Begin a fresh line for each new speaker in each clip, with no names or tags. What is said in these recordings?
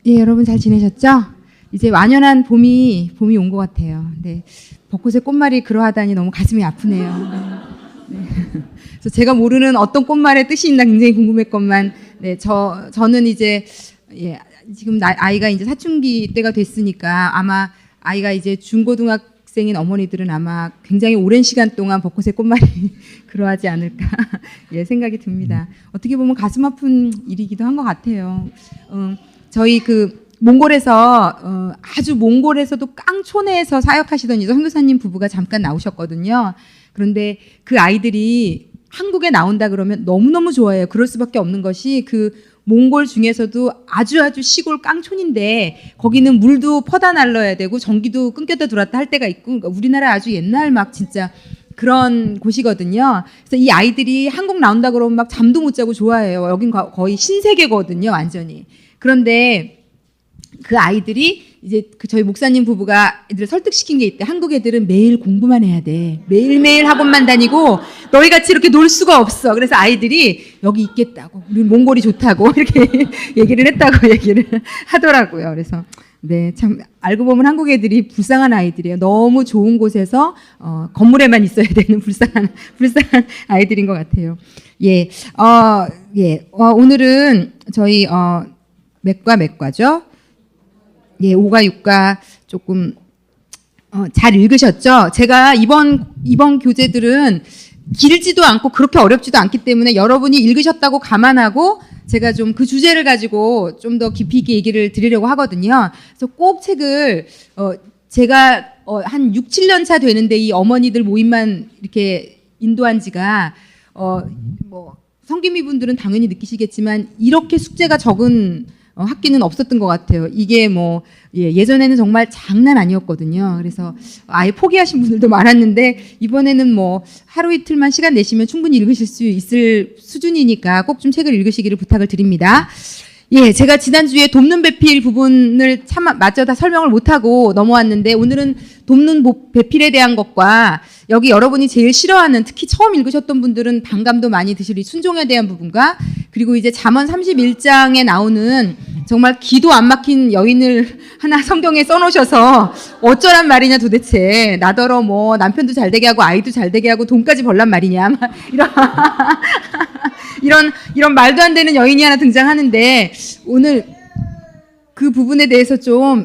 예, 여러분 잘 지내셨죠? 이제 완연한 봄이 온 것 같아요. 네, 벚꽃의 꽃말이 그러하다니 너무 가슴이 아프네요. 네. 그래서 제가 모르는 어떤 꽃말의 뜻이 있나 굉장히 궁금했건만, 네, 저는 이제 지금 아이가 이제 사춘기 때가 됐으니까 아마 아이가 이제 중고등학생인 어머니들은 아마 굉장히 오랜 시간 동안 벚꽃의 꽃말이 그러하지 않을까 생각이 듭니다. 어떻게 보면 가슴 아픈 일이기도 한 것 같아요. 저희 몽골에서 아주 몽골에서도 깡촌에서 사역하시던 이제 선교사님 부부가 잠깐 나오셨거든요. 그런데 그 아이들이 한국에 나온다 그러면 너무너무 좋아해요. 그럴 수밖에 없는 것이 몽골 중에서도 아주 시골 깡촌인데 거기는 물도 퍼다 날러야 되고 전기도 끊겼다 들어왔다 할 때가 있고, 그러니까 우리나라 아주 옛날 막 진짜 그런 곳이거든요. 그래서 이 아이들이 한국 나온다 그러면 막 잠도 못 자고 좋아해요. 여긴 거의 신세계거든요, 완전히. 그런데 그 아이들이 이제 저희 목사님 부부가 애들을 설득시킨 게 있대. 한국 애들은 매일 공부만 해야 돼. 매일매일 학원만 다니고 너희 같이 이렇게 놀 수가 없어. 그래서 아이들이 여기 있겠다고, 우리 몽골이 좋다고 이렇게 얘기를 했다고 얘기를 하더라고요. 그래서 네, 참 알고 보면 한국 애들이 불쌍한 아이들이에요. 너무 좋은 곳에서 건물에만 있어야 되는 불쌍한 아이들인 것 같아요. 오늘은 저희 맥과죠. 5과 6과 조금 잘 읽으셨죠? 제가 이번 교재들은 길지도 않고 그렇게 어렵지도 않기 때문에 여러분이 읽으셨다고 감안하고 제가 좀 그 주제를 가지고 좀 더 깊이 있게 얘기를 드리려고 하거든요. 그래서 꼭 책을 제가 한 6, 7년 차 되는데 이 어머니들 모임만 이렇게 인도한 지가 성김이 분들은 당연히 느끼시겠지만 이렇게 숙제가 적은 학기는 없었던 것 같아요. 이게 예전에는 정말 장난 아니었거든요. 그래서 아예 포기하신 분들도 많았는데 이번에는 하루 이틀만 시간 내시면 충분히 읽으실 수 있을 수준이니까 꼭 좀 책을 읽으시기를 부탁을 드립니다. 제가 지난주에 돕는 배필 부분을 마저 다 설명을 못하고 넘어왔는데 오늘은 돕는 배필에 대한 것과 여기 여러분이 제일 싫어하는, 특히 처음 읽으셨던 분들은 반감도 많이 드실 이 순종에 대한 부분과, 그리고 이제 잠언 31장에 나오는 정말 기도 안 막힌 여인을 하나 성경에 써놓으셔서 어쩌란 말이냐 도대체, 나더러 남편도 잘 되게 하고 아이도 잘 되게 하고 돈까지 벌란 말이냐 이런 말도 안 되는 여인이 하나 등장하는데, 오늘 그 부분에 대해서 좀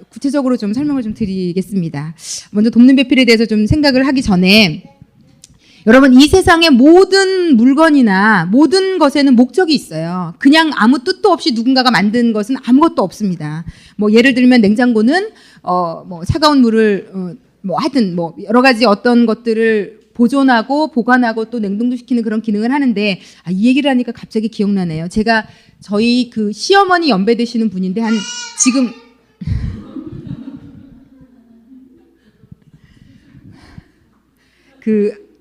구체적으로 좀 설명을 좀 드리겠습니다. 먼저 돕는 배필에 대해서 좀 생각을 하기 전에, 여러분, 이 세상의 모든 물건이나 모든 것에는 목적이 있어요. 그냥 아무 뜻도 없이 누군가가 만든 것은 아무것도 없습니다. 예를 들면 냉장고는 차가운 물을 하여튼 여러 가지 어떤 것들을 보존하고 보관하고 또 냉동도 시키는 그런 기능을 하는데, 이 얘기를 하니까 갑자기 기억나네요. 제가 저희 시어머니 연배 되시는 분인데 지금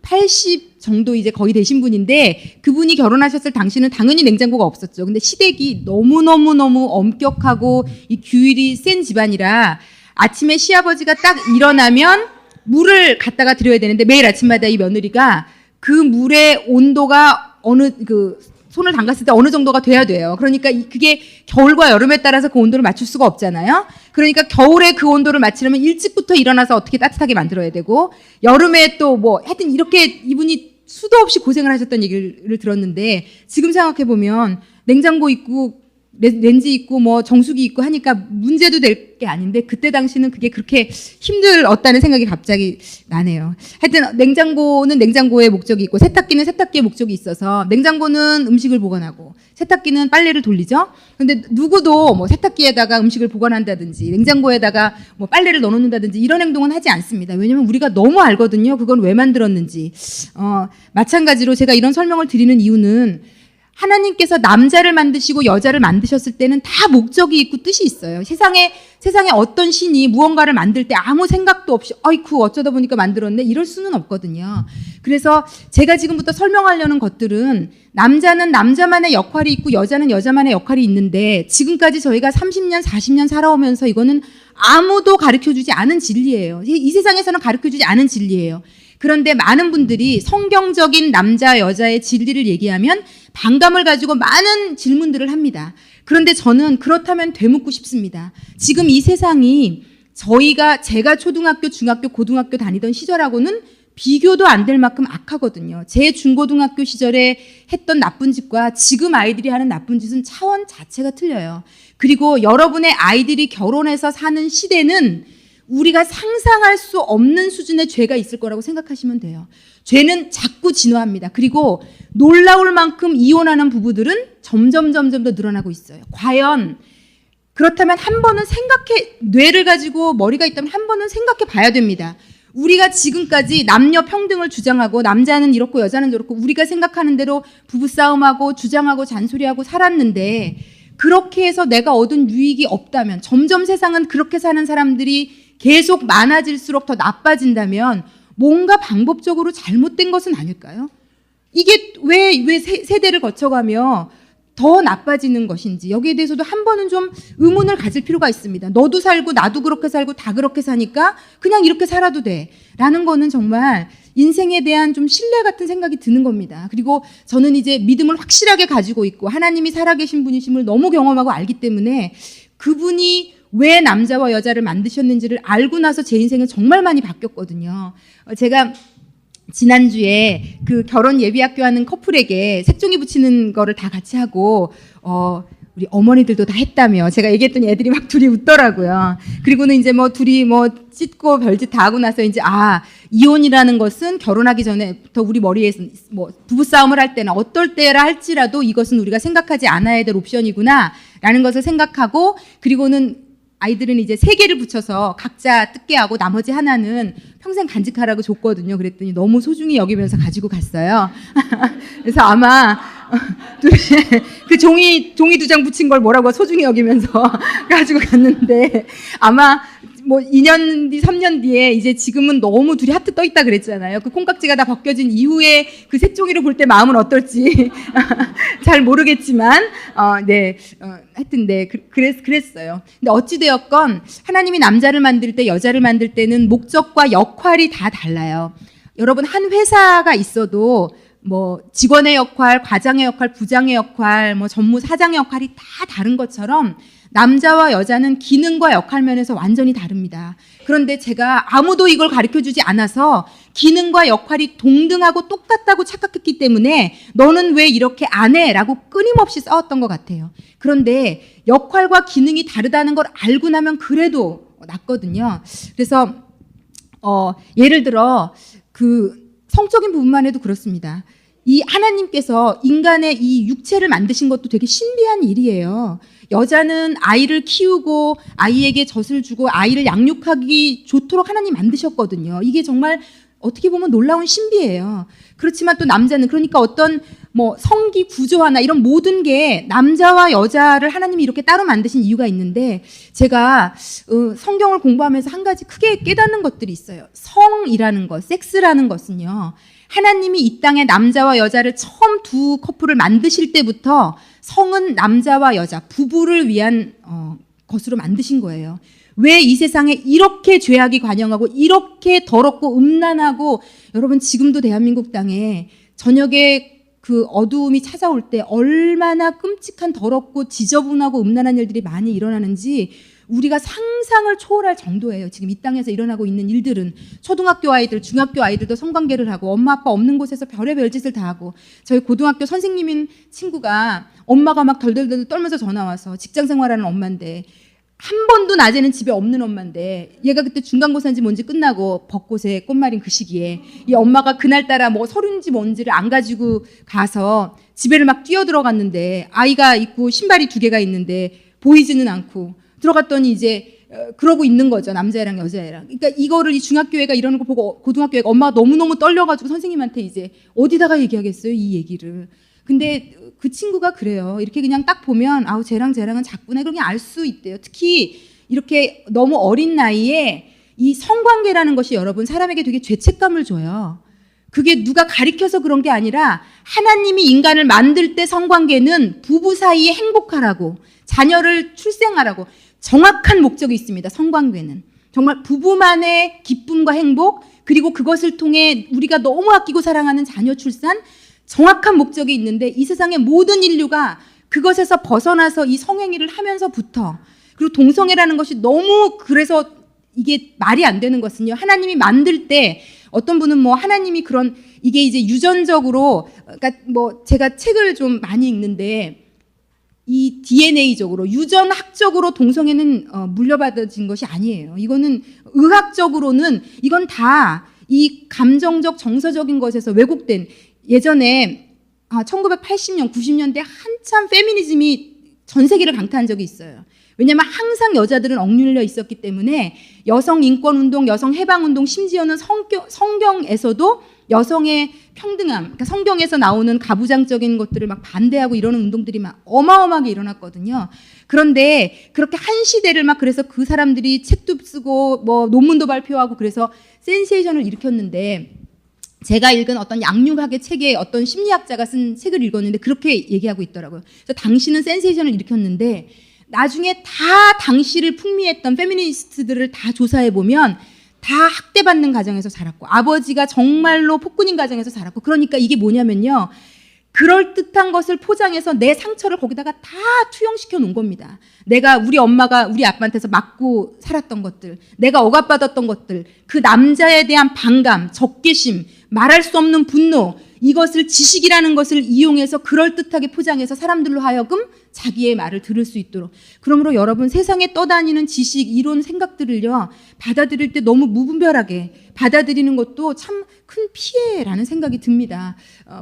80 정도 이제 거의 되신 분인데, 그분이 결혼하셨을 당시는 당연히 냉장고가 없었죠. 근데 시댁이 너무너무 엄격하고 이 규율이 센 집안이라 아침에 시아버지가 딱 일어나면 물을 갖다가 드려야 되는데, 매일 아침마다 이 며느리가 그 물의 온도가 손을 담갔을 때 어느 정도가 돼야 돼요. 그러니까 그게 겨울과 여름에 따라서 그 온도를 맞출 수가 없잖아요. 그러니까 겨울에 그 온도를 맞추려면 일찍부터 일어나서 어떻게 따뜻하게 만들어야 되고, 여름에 또 하여튼 이렇게 이분이 수도 없이 고생을 하셨던 얘기를 들었는데, 지금 생각해보면 냉장고 있고 렌즈 있고 정수기 있고 하니까 문제도 될 게 아닌데, 그때 당시는 그게 그렇게 힘들었다는 생각이 갑자기 나네요. 하여튼 냉장고는 냉장고의 목적이 있고 세탁기는 세탁기의 목적이 있어서, 냉장고는 음식을 보관하고 세탁기는 빨래를 돌리죠. 근데 누구도 세탁기에다가 음식을 보관한다든지 냉장고에다가 빨래를 넣어놓는다든지 이런 행동은 하지 않습니다. 왜냐면 우리가 너무 알거든요, 그건 왜 만들었는지. 마찬가지로 제가 이런 설명을 드리는 이유는, 하나님께서 남자를 만드시고 여자를 만드셨을 때는 다 목적이 있고 뜻이 있어요. 세상에 어떤 신이 무언가를 만들 때 아무 생각도 없이 아이쿠 어쩌다 보니까 만들었네 이럴 수는 없거든요. 그래서 제가 지금부터 설명하려는 것들은 남자는 남자만의 역할이 있고 여자는 여자만의 역할이 있는데, 지금까지 저희가 30년 40년 살아오면서 이거는 아무도 가르쳐주지 않은 진리예요. 이 세상에서는 가르쳐주지 않은 진리예요. 그런데 많은 분들이 성경적인 남자 여자의 진리를 얘기하면 반감을 가지고 많은 질문들을 합니다. 그런데 저는 그렇다면 되묻고 싶습니다. 지금 이 세상이 제가 초등학교, 중학교, 고등학교 다니던 시절하고는 비교도 안 될 만큼 악하거든요. 제 중고등학교 시절에 했던 나쁜 짓과 지금 아이들이 하는 나쁜 짓은 차원 자체가 틀려요. 그리고 여러분의 아이들이 결혼해서 사는 시대는 우리가 상상할 수 없는 수준의 죄가 있을 거라고 생각하시면 돼요. 죄는 자꾸 진화합니다. 그리고 놀라울 만큼 이혼하는 부부들은 점점 더 늘어나고 있어요. 과연 그렇다면 한 번은 뇌를 가지고 머리가 있다면 한 번은 생각해 봐야 됩니다. 우리가 지금까지 남녀 평등을 주장하고 남자는 이렇고 여자는 저렇고 우리가 생각하는 대로 부부싸움하고 주장하고 잔소리하고 살았는데 그렇게 해서 내가 얻은 유익이 없다면 점점 세상은 그렇게 사는 사람들이 계속 많아질수록 더 나빠진다면 뭔가 방법적으로 잘못된 것은 아닐까요? 이게 왜 세대를 거쳐가며 더 나빠지는 것인지 여기에 대해서도 한 번은 좀 의문을 가질 필요가 있습니다. 너도 살고 나도 그렇게 살고 다 그렇게 사니까 그냥 이렇게 살아도 돼 라는 거는 정말 인생에 대한 좀 신뢰 같은 생각이 드는 겁니다. 그리고 저는 이제 믿음을 확실하게 가지고 있고 하나님이 살아계신 분이심을 너무 경험하고 알기 때문에 그분이 왜 남자와 여자를 만드셨는지를 알고 나서 제 인생은 정말 많이 바뀌었거든요. 제가 지난주에 그 결혼 예비학교 하는 커플에게 색종이 붙이는 거를 다 같이 하고 우리 어머니들도 다 했다며 제가 얘기했더니 애들이 막 둘이 웃더라고요. 그리고는 이제 둘이 찢고 별짓 다 하고 나서 이제 이혼이라는 것은 결혼하기 전에부터 우리 머리에서 부부싸움을 할 때나 어떨 때라 할지라도 이것은 우리가 생각하지 않아야 될 옵션이구나라는 것을 생각하고 그리고는 아이들은 이제 3개를 붙여서 각자 뜯게 하고 나머지 하나는 평생 간직하라고 줬거든요. 그랬더니 너무 소중히 여기면서 가지고 갔어요. 그래서 아마 그 종이 2장 붙인 걸 뭐라고 소중히 여기면서 가지고 갔는데 아마 2년 뒤, 3년 뒤에 이제 지금은 너무 둘이 하트 떠 있다 그랬잖아요. 그 콩깍지가 다 벗겨진 이후에 그 색종이를 볼 때 마음은 어떨지 잘 모르겠지만, 하여튼, 그랬어요. 근데 어찌되었건 하나님이 남자를 만들 때, 여자를 만들 때는 목적과 역할이 다 달라요. 여러분, 한 회사가 있어도 직원의 역할, 과장의 역할, 부장의 역할, 전무 사장의 역할이 다 다른 것처럼 남자와 여자는 기능과 역할 면에서 완전히 다릅니다. 그런데 제가 아무도 이걸 가르쳐주지 않아서 기능과 역할이 동등하고 똑같다고 착각했기 때문에 너는 왜 이렇게 안 해? 라고 끊임없이 싸웠던 것 같아요. 그런데 역할과 기능이 다르다는 걸 알고 나면 그래도 낫거든요. 그래서 예를 들어 성적인 부분만 해도 그렇습니다. 이 하나님께서 인간의 이 육체를 만드신 것도 되게 신비한 일이에요. 여자는 아이를 키우고 아이에게 젖을 주고 아이를 양육하기 좋도록 하나님 만드셨거든요. 이게 정말 어떻게 보면 놀라운 신비예요. 그렇지만 또 남자는 그러니까 어떤 성기 구조화나 이런 모든 게 남자와 여자를 하나님이 이렇게 따로 만드신 이유가 있는데 제가 성경을 공부하면서 한 가지 크게 깨닫는 것들이 있어요. 성이라는 것, 섹스라는 것은요. 하나님이 이 땅에 남자와 여자를 처음 두 커플을 만드실 때부터 성은 남자와 여자, 부부를 위한 것으로 만드신 거예요. 왜 이 세상에 이렇게 죄악이 관영하고 이렇게 더럽고 음란하고 여러분 지금도 대한민국 땅에 저녁에 그 어두움이 찾아올 때 얼마나 끔찍한 더럽고 지저분하고 음란한 일들이 많이 일어나는지 우리가 상상을 초월할 정도예요. 지금 이 땅에서 일어나고 있는 일들은 초등학교 아이들, 중학교 아이들도 성관계를 하고 엄마 아빠 없는 곳에서 별의별 짓을 다 하고 저희 고등학교 선생님인 친구가 엄마가 막 덜덜덜 떨면서 전화 와서 직장 생활하는 엄마인데 한 번도 낮에는 집에 없는 엄마인데 얘가 그때 중간고사인지 뭔지 끝나고 벚꽃에 꽃말인 그 시기에 이 엄마가 그날따라 서류인지 뭔지를 안 가지고 가서 집에를 막 뛰어들어갔는데 아이가 있고 신발이 2개가 있는데 보이지는 않고 들어갔더니 이제 그러고 있는 거죠. 남자애랑 여자애랑. 그러니까 이거를 이 중학교애가 이러는 거 보고 고등학교애가 엄마가 너무너무 떨려가지고 선생님한테 이제 어디다가 얘기하겠어요, 이 얘기를. 근데 그 친구가 그래요. 이렇게 그냥 딱 보면 아우 쟤랑은 작구나 그냥 알 수 있대요. 특히 이렇게 너무 어린 나이에 이 성관계라는 것이 여러분 사람에게 되게 죄책감을 줘요. 그게 누가 가리켜서 그런 게 아니라 하나님이 인간을 만들 때 성관계는 부부 사이에 행복하라고 자녀를 출생하라고 정확한 목적이 있습니다. 성관계는. 정말 부부만의 기쁨과 행복 그리고 그것을 통해 우리가 너무 아끼고 사랑하는 자녀 출산, 정확한 목적이 있는데 이 세상의 모든 인류가 그것에서 벗어나서 이 성행위를 하면서부터, 그리고 동성애라는 것이 너무, 그래서 이게 말이 안 되는 것은요, 하나님이 만들 때 어떤 분은 뭐 하나님이 그런, 이게 이제 유전적으로, 그러니까 뭐 제가 책을 좀 많이 읽는데 이 DNA적으로, 유전학적으로 동성애는 물려받아진 것이 아니에요. 이거는 의학적으로는 이건 다 이 감정적 정서적인 것에서 왜곡된, 예전에 1980년 90년대 한참 페미니즘이 전 세계를 강타한 적이 있어요. 왜냐하면 항상 여자들은 억눌려 있었기 때문에 여성 인권 운동, 여성 해방 운동, 심지어는 성경에서도 여성의 평등함, 그러니까 성경에서 나오는 가부장적인 것들을 막 반대하고 이러는 운동들이 막 어마어마하게 일어났거든요. 그런데 그렇게 한 시대를 막, 그래서 그 사람들이 책도 쓰고 뭐 논문도 발표하고 그래서 센세이션을 일으켰는데, 제가 읽은 어떤 양육학의 책에 어떤 심리학자가 쓴 책을 읽었는데 그렇게 얘기하고 있더라고요. 그래서 당신은 센세이션을 일으켰는데 나중에 다 당시를 풍미했던 페미니스트들을 다 조사해보면 다 학대받는 가정에서 자랐고, 아버지가 정말로 폭군인 가정에서 자랐고, 그러니까 이게 뭐냐면요, 그럴듯한 것을 포장해서 내 상처를 거기다가 다 투영시켜 놓은 겁니다. 내가, 우리 엄마가 우리 아빠한테서 맞고 살았던 것들, 내가 억압받았던 것들, 그 남자에 대한 반감, 적개심, 말할 수 없는 분노, 이것을 지식이라는 것을 이용해서 그럴듯하게 포장해서 사람들로 하여금 자기의 말을 들을 수 있도록. 그러므로 여러분, 세상에 떠다니는 지식, 이론, 생각들을요, 받아들일 때 너무 무분별하게 받아들이는 것도 참 큰 피해라는 생각이 듭니다.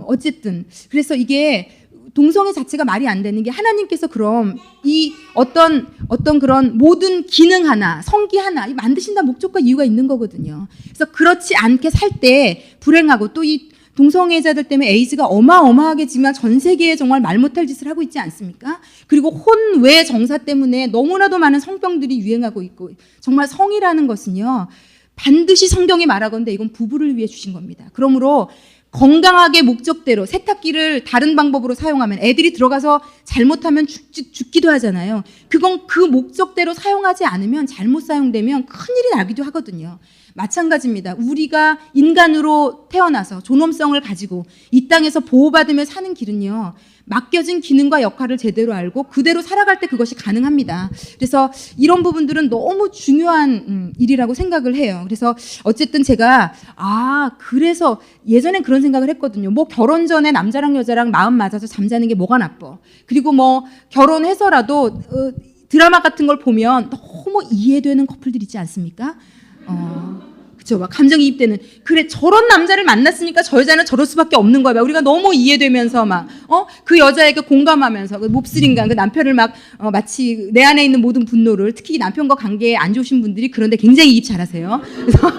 어쨌든 그래서 이게 동성애 자체가 말이 안 되는 게, 하나님께서 그럼 이 어떤 그런 모든 기능 하나, 성기 하나 만드신다 목적과 이유가 있는 거거든요. 그래서 그렇지 않게 살 때 불행하고, 또 이 동성애자들 때문에 에이즈가 어마어마하게 지금 전 세계에 정말 말 못할 짓을 하고 있지 않습니까? 그리고 혼외 정사 때문에 너무나도 많은 성병들이 유행하고 있고, 정말 성이라는 것은요, 반드시 성경이 말하건대 이건 부부를 위해 주신 겁니다. 그러므로 건강하게 목적대로, 세탁기를 다른 방법으로 사용하면 애들이 들어가서 잘못하면 죽기도 하잖아요. 그건 그 목적대로 사용하지 않으면, 잘못 사용되면 큰일이 나기도 하거든요. 마찬가지입니다. 우리가 인간으로 태어나서 존엄성을 가지고 이 땅에서 보호받으며 사는 길은요, 맡겨진 기능과 역할을 제대로 알고 그대로 살아갈 때 그것이 가능합니다. 그래서 이런 부분들은 너무 중요한 일이라고 생각을 해요. 그래서 어쨌든 제가 그래서 예전엔 그런 생각을 했거든요. 뭐 결혼 전에 남자랑 여자랑 마음 맞아서 잠자는 게 뭐가 나빠. 그리고 뭐 결혼해서라도 드라마 같은 걸 보면 너무 이해되는 커플들 있지 않습니까? 그쵸, 막 감정이입되는, 그래 저런 남자를 만났으니까 저 여자는 저럴 수밖에 없는 거야. 우리가 너무 이해되면서 막 그 여자에게 공감하면서 그 몹쓸인간 그 남편을 막 마치 내 안에 있는 모든 분노를, 특히 남편과 관계에 안 좋으신 분들이 그런데 굉장히 이입 잘하세요. 그래서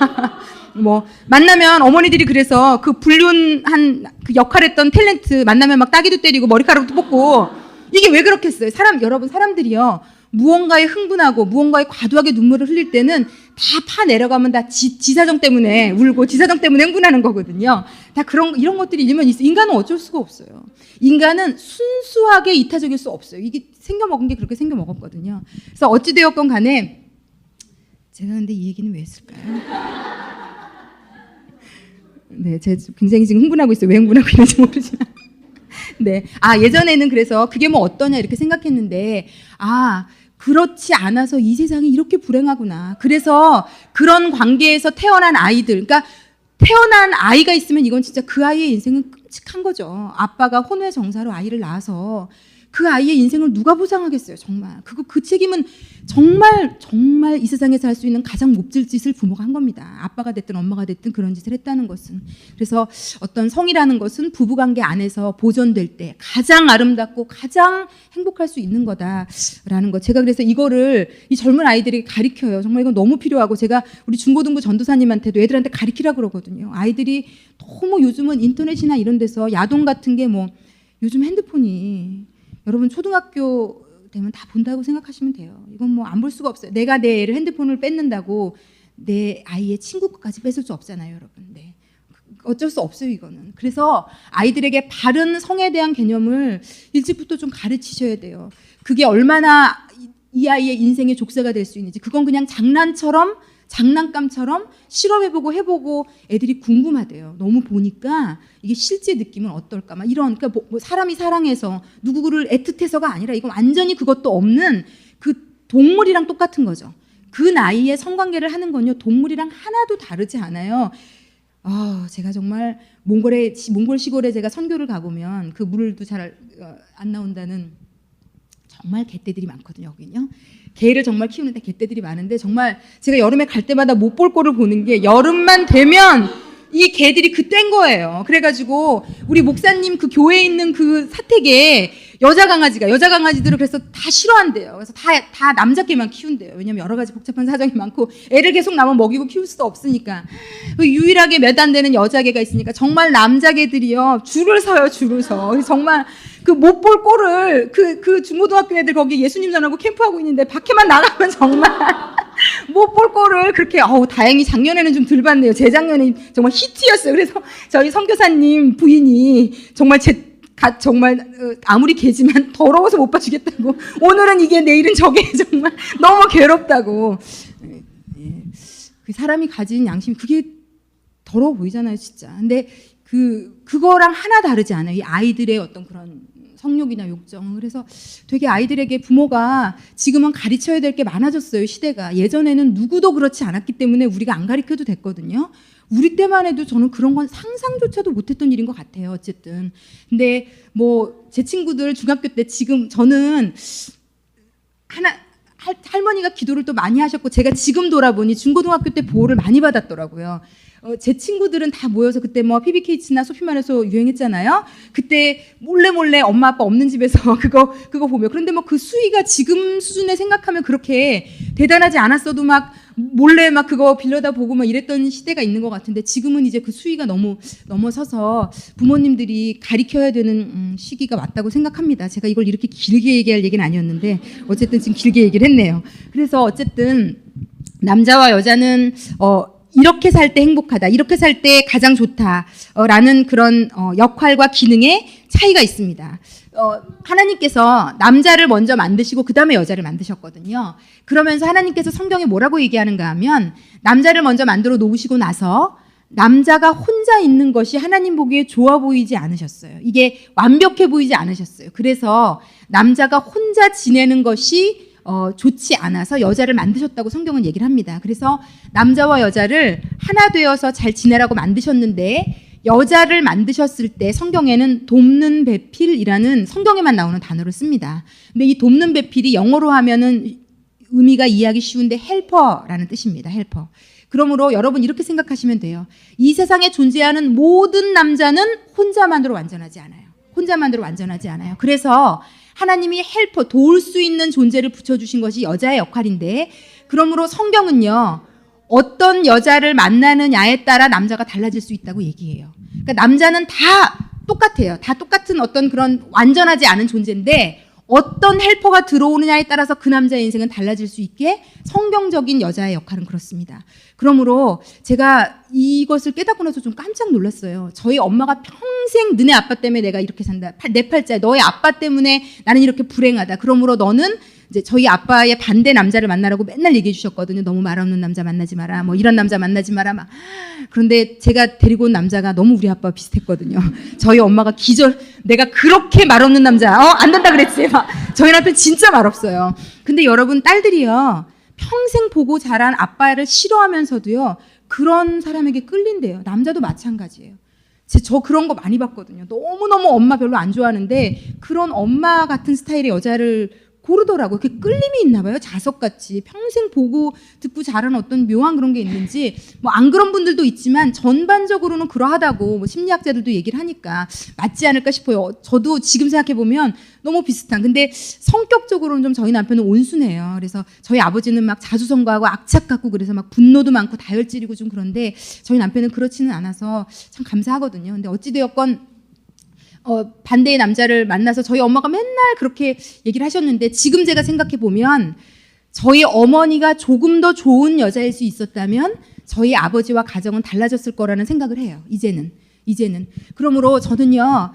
뭐 만나면 어머니들이 그래서 그 불륜한 그 역할했던 탤런트 만나면 막 따귀도 때리고 머리카락도 뽑고, 이게 왜 그렇겠어요? 여러분, 사람들이요, 무언가에 흥분하고 무언가에 과도하게 눈물을 흘릴 때는 다 파내려가면 다 지사정 때문에 울고 지사정 때문에 흥분하는 거거든요. 다 이런 것들이 일면 있어요. 인간은 어쩔 수가 없어요. 인간은 순수하게 이타적일 수 없어요. 이게 생겨먹은 게 그렇게 생겨먹었거든요. 그래서 어찌되었건 간에, 제가 근데 이 얘기는 왜 했을까요? 네, 제가 굉장히 지금 흥분하고 있어요. 왜 흥분하고 있는지 모르지만. 네. 예전에는 그래서 그게 뭐 어떠냐 이렇게 생각했는데, 그렇지 않아서 이 세상이 이렇게 불행하구나. 그래서 그런 관계에서 태어난 아이들, 그러니까 태어난 아이가 있으면 이건 진짜 그 아이의 인생은 끔찍한 거죠. 아빠가 혼외 정사로 아이를 낳아서 그 아이의 인생을 누가 보상하겠어요, 정말. 그 책임은 정말 이 세상에서 할 수 있는 가장 몹쓸 짓을 부모가 한 겁니다. 아빠가 됐든 엄마가 됐든 그런 짓을 했다는 것은. 그래서 어떤 성이라는 것은 부부관계 안에서 보존될 때 가장 아름답고 가장 행복할 수 있는 거다라는 것. 제가 그래서 이거를 이 젊은 아이들에게 가르쳐요. 정말 이건 너무 필요하고, 제가 우리 중고등부 전도사님한테도 애들한테 가르치라 그러거든요. 아이들이 너무 요즘은 인터넷이나 이런 데서 야동 같은 게 뭐, 요즘 핸드폰이 여러분 초등학교 되면 다 본다고 생각하시면 돼요. 이건 뭐 안 볼 수가 없어요. 내가 내 애를 핸드폰을 뺏는다고 내 아이의 친구 것까지 뺏을 수 없잖아요, 여러분. 네. 어쩔 수 없어요, 이거는. 그래서 아이들에게 바른 성에 대한 개념을 일찍부터 좀 가르치셔야 돼요. 그게 얼마나 이 아이의 인생의 족쇄가 될 수 있는지. 그건 그냥 장난처럼 장난감처럼 실험해보고 애들이 궁금하대요. 너무 보니까 이게 실제 느낌은 어떨까 막 이런, 그러니까 뭐 사람이 사랑해서 누구를 애틋해서가 아니라 이건 완전히 그것도 없는 그 동물이랑 똑같은 거죠. 그 나이에 성관계를 하는 건요 동물이랑 하나도 다르지 않아요. 제가 정말 몽골 시골에 제가 선교를 가보면 그 물도 잘 안 나온다는 정말 개떼들이 많거든요. 여기는요. 개를 정말 키우는데 개떼들이 많은데 정말 제가 여름에 갈 때마다 못 볼 거를 보는 게 여름만 되면 이 개들이 그때인 거예요. 그래가지고 우리 목사님 그 교회에 있는 그 사택에 여자 강아지들을 그래서 다 싫어한대요. 그래서 다 남자 개만 키운대요. 왜냐면 여러 가지 복잡한 사정이 많고 애를 계속 나만 먹이고 키울 수도 없으니까. 유일하게 몇 안 되는 여자 개가 있으니까 정말 남자 개들이요 줄을 서요. 정말 그 못 볼 꼴을 그 중고등학교 애들 거기 예수님 전하고 캠프하고 있는데 밖에만 나가면 정말 못 볼 꼴을 그렇게 다행히 작년에는 좀 덜 봤네요. 재작년에 정말 히트였어요. 그래서 저희 선교사님 부인이 정말 정말 아무리 개지만 더러워서 못 봐주겠다고 오늘은 이게 내일은 저게 정말 너무 괴롭다고. 그 사람이 가진 양심이 그게 더러워 보이잖아요, 진짜. 근데 그거랑 하나 다르지 않아요. 이 아이들의 어떤 그런 성욕이나 욕정. 그래서 되게 아이들에게 부모가 지금은 가르쳐야 될 게 많아졌어요, 시대가. 예전에는 누구도 그렇지 않았기 때문에 우리가 안 가르쳐도 됐거든요. 우리 때만 해도 저는 그런 건 상상조차도 못했던 일인 것 같아요, 어쨌든. 근데 제 친구들 중학교 때 지금 저는 할머니가 기도를 또 많이 하셨고 제가 지금 돌아보니 중고등학교 때 보호를 많이 받았더라고요. 제 친구들은 다 모여서 그때 PBK치나 소피만에서 유행했잖아요. 그때 몰래 엄마 아빠 없는 집에서 그거 보며. 그런데 그 수위가 지금 수준에 생각하면 그렇게 대단하지 않았어도 몰래 그거 빌려다 보고 이랬던 시대가 있는 것 같은데 지금은 이제 그 수위가 너무 넘어서서 부모님들이 가르쳐야 되는 시기가 왔다고 생각합니다. 제가 이걸 이렇게 길게 얘기할 얘기는 아니었는데 어쨌든 지금 길게 얘기를 했네요. 그래서 어쨌든 남자와 여자는 이렇게 살 때 행복하다, 이렇게 살 때 가장 좋다라는 그런 역할과 기능의 차이가 있습니다. 하나님께서 남자를 먼저 만드시고 그 다음에 여자를 만드셨거든요. 그러면서 하나님께서 성경에 뭐라고 얘기하는가 하면 남자를 먼저 만들어 놓으시고 나서 남자가 혼자 있는 것이 하나님 보기에 좋아 보이지 않으셨어요. 이게 완벽해 보이지 않으셨어요. 그래서 남자가 혼자 지내는 것이 좋지 않아서 여자를 만드셨다고 성경은 얘기를 합니다. 그래서 남자와 여자를 하나 되어서 잘 지내라고 만드셨는데 여자를 만드셨을 때 성경에는 돕는 배필이라는 성경에만 나오는 단어를 씁니다. 근데 이 돕는 배필이 영어로 하면은 의미가 이해하기 쉬운데 헬퍼라는 뜻입니다. 헬퍼. 그러므로 여러분 이렇게 생각하시면 돼요. 이 세상에 존재하는 모든 남자는 혼자만으로 완전하지 않아요. 그래서 하나님이 헬퍼, 도울 수 있는 존재를 붙여주신 것이 여자의 역할인데 그러므로 성경은요. 어떤 여자를 만나느냐에 따라 남자가 달라질 수 있다고 얘기해요. 그러니까 남자는 다 똑같아요. 다 똑같은 어떤 그런 완전하지 않은 존재인데 어떤 헬퍼가 들어오느냐에 따라서 그 남자의 인생은 달라질 수 있게 성경적인 여자의 역할은 그렇습니다. 그러므로 제가 이것을 깨닫고 나서 좀 깜짝 놀랐어요. 저희 엄마가 평생 너네 아빠 때문에 내가 이렇게 산다. 내 팔자에 너의 아빠 때문에 나는 이렇게 불행하다. 그러므로 너는 이제 저희 아빠의 반대 남자를 만나라고 맨날 얘기해 주셨거든요. 너무 말 없는 남자 만나지 마라. 이런 남자 만나지 마라. 그런데 제가 데리고 온 남자가 너무 우리 아빠와 비슷했거든요. 저희 엄마가 내가 그렇게 말 없는 남자, 안 된다 그랬지. 저희 남편 진짜 말 없어요. 근데 여러분 딸들이요. 평생 보고 자란 아빠를 싫어하면서도요. 그런 사람에게 끌린대요. 남자도 마찬가지예요. 저 그런 거 많이 봤거든요. 너무너무 엄마 별로 안 좋아하는데 그런 엄마 같은 스타일의 여자를 고르더라고요. 그게 끌림이 있나 봐요. 자석같이. 평생 보고 듣고 자란 어떤 묘한 그런 게 있는지 안 그런 분들도 있지만 전반적으로는 그러하다고 심리학자들도 얘기를 하니까 맞지 않을까 싶어요. 저도 지금 생각해보면 너무 비슷한. 근데 성격적으로는 좀 저희 남편은 온순해요. 그래서 저희 아버지는 자수성가하고 악착 같고 그래서 분노도 많고 다혈질이고 좀 그런데 저희 남편은 그렇지는 않아서 참 감사하거든요. 근데 어찌되었건 반대의 남자를 만나서 저희 엄마가 맨날 그렇게 얘기를 하셨는데 지금 제가 생각해 보면 저희 어머니가 조금 더 좋은 여자일 수 있었다면 저희 아버지와 가정은 달라졌을 거라는 생각을 해요. 이제는. 그러므로 저는요,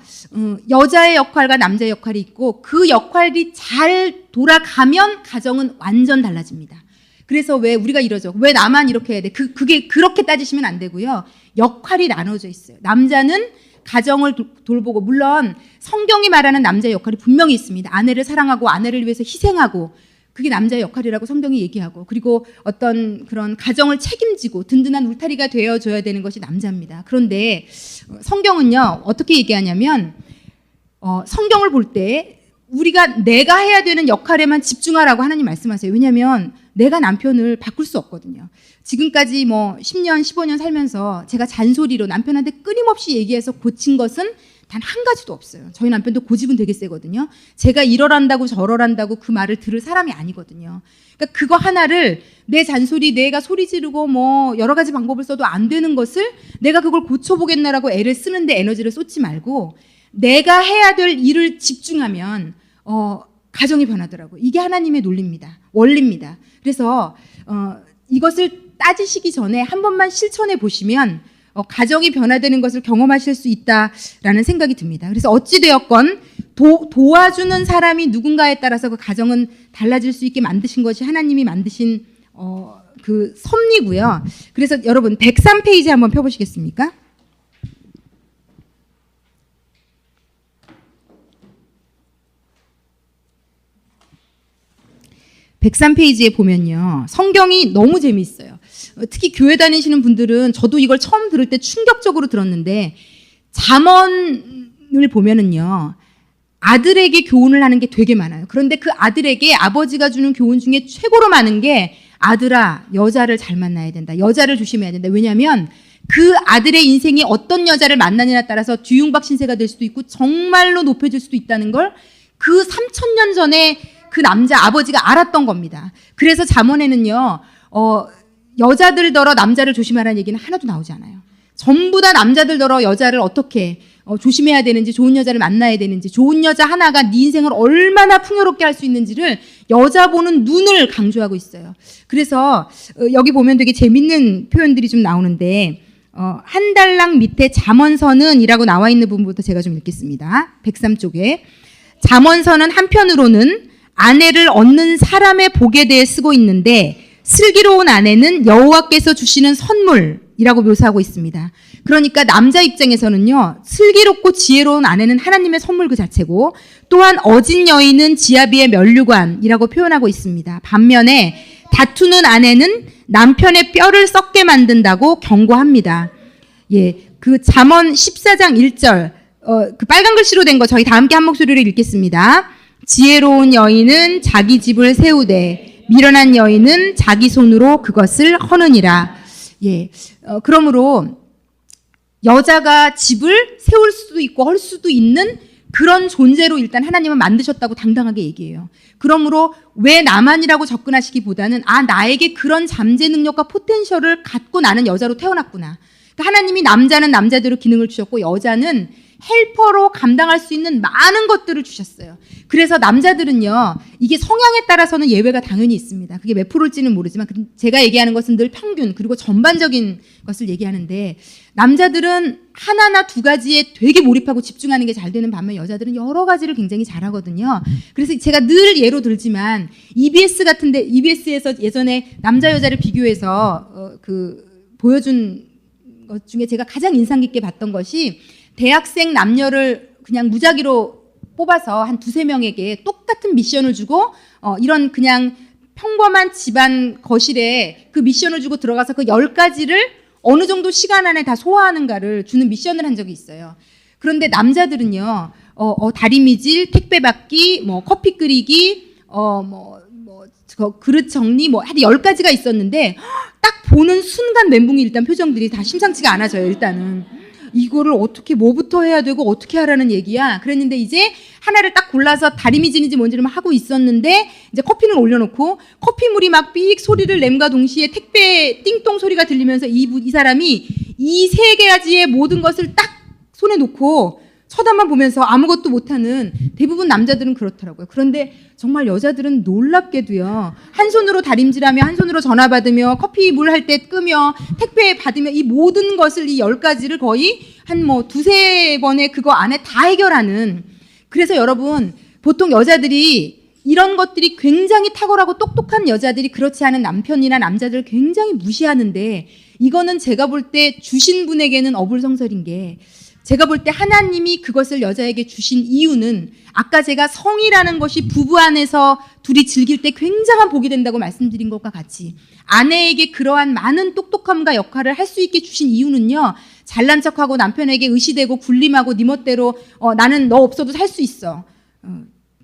여자의 역할과 남자의 역할이 있고 그 역할이 잘 돌아가면 가정은 완전 달라집니다. 그래서 왜 우리가 이러죠. 왜 나만 이렇게 해야 돼? 그게 그렇게 따지시면 안 되고요. 역할이 나눠져 있어요. 남자는 가정을 돌보고, 물론 성경이 말하는 남자의 역할이 분명히 있습니다. 아내를 사랑하고 아내를 위해서 희생하고, 그게 남자의 역할이라고 성경이 얘기하고, 그리고 어떤 그런 가정을 책임지고 든든한 울타리가 되어줘야 되는 것이 남자입니다. 그런데 성경은요, 어떻게 얘기하냐면, 성경을 볼 때 우리가 내가 해야 되는 역할에만 집중하라고 하나님 말씀하세요. 왜냐하면 내가 남편을 바꿀 수 없거든요. 지금까지 뭐 10년, 15년 살면서 제가 잔소리로 남편한테 끊임없이 얘기해서 고친 것은 단 한 가지도 없어요. 저희 남편도 고집은 되게 세거든요. 제가 이러란다고 저러란다고 그 말을 들을 사람이 아니거든요. 그러니까 그거 하나를, 내 잔소리, 내가 소리 지르고 뭐 여러 가지 방법을 써도 안 되는 것을 내가 그걸 고쳐보겠나라고 애를 쓰는데 에너지를 쏟지 말고 내가 해야 될 일을 집중하면 가정이 변하더라고요. 이게 하나님의 논리입니다. 원리입니다. 그래서 이것을 따지시기 전에 한 번만 실천해 보시면 가정이 변화되는 것을 경험하실 수 있다라는 생각이 듭니다. 그래서 어찌되었건 도와주는 사람이 누군가에 따라서 그 가정은 달라질 수 있게 만드신 것이 하나님이 만드신 그 섭리고요. 그래서 여러분 103페이지 한번 펴보시겠습니까? 103페이지에 보면요. 성경이 너무 재미있어요. 특히 교회 다니시는 분들은, 저도 이걸 처음 들을 때 충격적으로 들었는데, 잠언을 보면은요, 아들에게 교훈을 하는 게 되게 많아요. 그런데 그 아들에게 아버지가 주는 교훈 중에 최고로 많은 게, 아들아, 여자를 잘 만나야 된다. 여자를 조심해야 된다. 왜냐하면 그 아들의 인생이 어떤 여자를 만나느냐에 따라서 뒤흉박 신세가 될 수도 있고 정말로 높여질 수도 있다는 걸 그 3000년 전에 그 남자 아버지가 알았던 겁니다. 그래서 잠언에는요, 여자들더러 남자를 조심하라는 얘기는 하나도 나오지 않아요. 전부 다 남자들더러 여자를 어떻게 조심해야 되는지, 좋은 여자를 만나야 되는지, 좋은 여자 하나가 네 인생을 얼마나 풍요롭게 할 수 있는지를 여자 보는 눈을 강조하고 있어요. 그래서 여기 보면 되게 재밌는 표현들이 좀 나오는데, 한 달랑 밑에 잠언서는 이라고 나와 있는 부분부터 제가 좀 읽겠습니다. 103쪽에. 잠언서는 한편으로는 아내를 얻는 사람의 복에 대해 쓰고 있는데, 슬기로운 아내는 여호와께서 주시는 선물이라고 묘사하고 있습니다. 그러니까 남자 입장에서는요, 슬기롭고 지혜로운 아내는 하나님의 선물 그 자체고, 또한 어진 여인은 지아비의 면류관이라고 표현하고 있습니다. 반면에 다투는 아내는 남편의 뼈를 썩게 만든다고 경고합니다. 예, 그 잠언 14장 1절, 그 빨간 글씨로 된 거 저희 다 함께 한 목소리로 읽겠습니다. 지혜로운 여인은 자기 집을 세우되 미련한 여인은 자기 손으로 그것을 허느니라. 예, 그러므로 여자가 집을 세울 수도 있고 할 수도 있는 그런 존재로 일단 하나님은 만드셨다고 당당하게 얘기해요. 그러므로 왜 나만이라고 접근하시기보다는, 아, 나에게 그런 잠재 능력과 포텐셜을 갖고 나는 여자로 태어났구나. 그러니까 하나님이 남자는 남자대로 기능을 주셨고 여자는 헬퍼로 감당할 수 있는 많은 것들을 주셨어요. 그래서 남자들은요, 이게 성향에 따라서는 예외가 당연히 있습니다. 그게 몇 프로일지는 모르지만 제가 얘기하는 것은 늘 평균, 그리고 전반적인 것을 얘기하는데, 남자들은 하나나 두 가지에 되게 몰입하고 집중하는 게 잘 되는 반면 여자들은 여러 가지를 굉장히 잘하거든요. 그래서 제가 늘 예로 들지만 EBS 같은데, EBS에서 예전에 남자 여자를 비교해서 보여준 것 중에 제가 가장 인상 깊게 봤던 것이, 대학생 남녀를 그냥 무작위로 뽑아서 한 두세 명에게 똑같은 미션을 주고, 이런 그냥 평범한 집안 거실에 그 미션을 주고 들어가서 그 10가지를 어느 정도 시간 안에 다 소화하는가를 주는 미션을 한 적이 있어요. 그런데 남자들은요, 다리미질, 택배 받기, 뭐 커피 끓이기, 그릇 정리, 뭐 하여튼 10가지가 있었는데, 딱 보는 순간 멘붕이 일단 표정들이 다 심상치가 않아져요. 일단은 이거를 어떻게, 뭐부터 해야 되고 어떻게 하라는 얘기야. 그랬는데 이제 하나를 딱 골라서 다리미진인지 뭔지를 막 하고 있었는데, 이제 커피는 올려놓고 커피물이 막 삑 소리를 냄과 동시에 택배 띵동 소리가 들리면서 이 사람이 이 세 가지의 모든 것을 딱 손에 놓고 쳐다만 보면서 아무것도 못하는, 대부분 남자들은 그렇더라고요. 그런데 정말 여자들은 놀랍게도요, 한 손으로 다림질하며 한 손으로 전화 받으며 커피 물 할 때 끄며 택배 받으며 이 모든 것을, 이 10가지를 거의 한 두세 번에 그거 안에 다 해결하는. 그래서 여러분, 보통 여자들이 이런 것들이 굉장히 탁월하고 똑똑한 여자들이 그렇지 않은 남편이나 남자들을 굉장히 무시하는데, 이거는 제가 볼 때 주신 분에게는 어불성설인 게, 제가 볼 때 하나님이 그것을 여자에게 주신 이유는, 아까 제가 성이라는 것이 부부 안에서 둘이 즐길 때 굉장한 복이 된다고 말씀드린 것과 같이, 아내에게 그러한 많은 똑똑함과 역할을 할 수 있게 주신 이유는요, 잘난 척하고 남편에게 의시되고 군림하고 네 멋대로 나는 너 없어도 살 수 있어.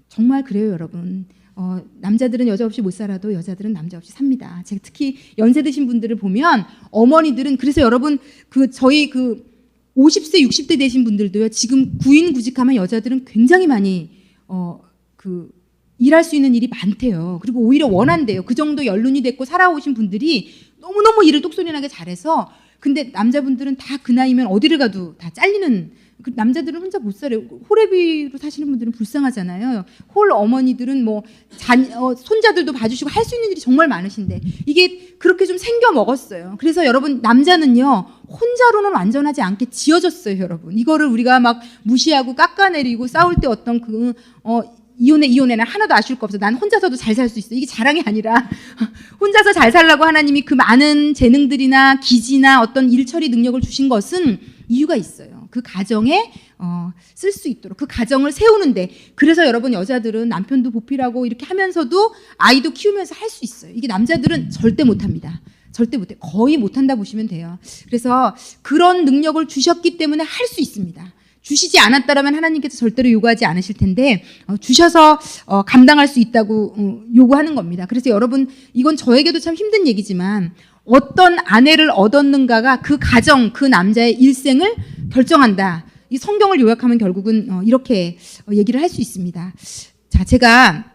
정말 그래요, 여러분. 남자들은 여자 없이 못 살아도 여자들은 남자 없이 삽니다. 제가 특히 연세 드신 분들을 보면, 어머니들은, 그래서 여러분 저희 50세 60대 되신 분들도요, 지금 구인구직하면 여자들은 굉장히 많이 일할 수 있는 일이 많대요. 그리고 오히려 원한대요. 그 정도 연륜이 됐고 살아오신 분들이 너무너무 일을 똑소리나게 잘해서. 근데 남자분들은 다 그 나이면 어디를 가도 다 잘리는, 남자들은 혼자 못 살아요. 호래비로 사시는 분들은 불쌍하잖아요. 홀 어머니들은 손자들도 봐주시고 할 수 있는 일이 정말 많으신데, 이게 그렇게 좀 생겨 먹었어요. 그래서 여러분, 남자는요, 혼자로는 완전하지 않게 지어졌어요, 여러분. 이거를 우리가 막 무시하고 깎아내리고 싸울 때 어떤 이혼해는 하나도 아쉬울 거 없어. 난 혼자서도 잘 살 수 있어. 이게 자랑이 아니라 혼자서 잘 살라고 하나님이 그 많은 재능들이나 기지나 어떤 일처리 능력을 주신 것은 이유가 있어요. 그 가정에 쓸 수 있도록, 그 가정을 세우는데. 그래서 여러분, 여자들은 남편도 보필하고 이렇게 하면서도 아이도 키우면서 할 수 있어요. 이게 남자들은 절대 못합니다. 절대 못해. 거의 못한다 보시면 돼요. 그래서 그런 능력을 주셨기 때문에 할 수 있습니다. 주시지 않았다라면 하나님께서 절대로 요구하지 않으실 텐데, 주셔서 감당할 수 있다고 요구하는 겁니다. 그래서 여러분, 이건 저에게도 참 힘든 얘기지만, 어떤 아내를 얻었는가가 그 가정, 그 남자의 일생을 결정한다. 이 성경을 요약하면 결국은 이렇게 얘기를 할 수 있습니다. 자, 제가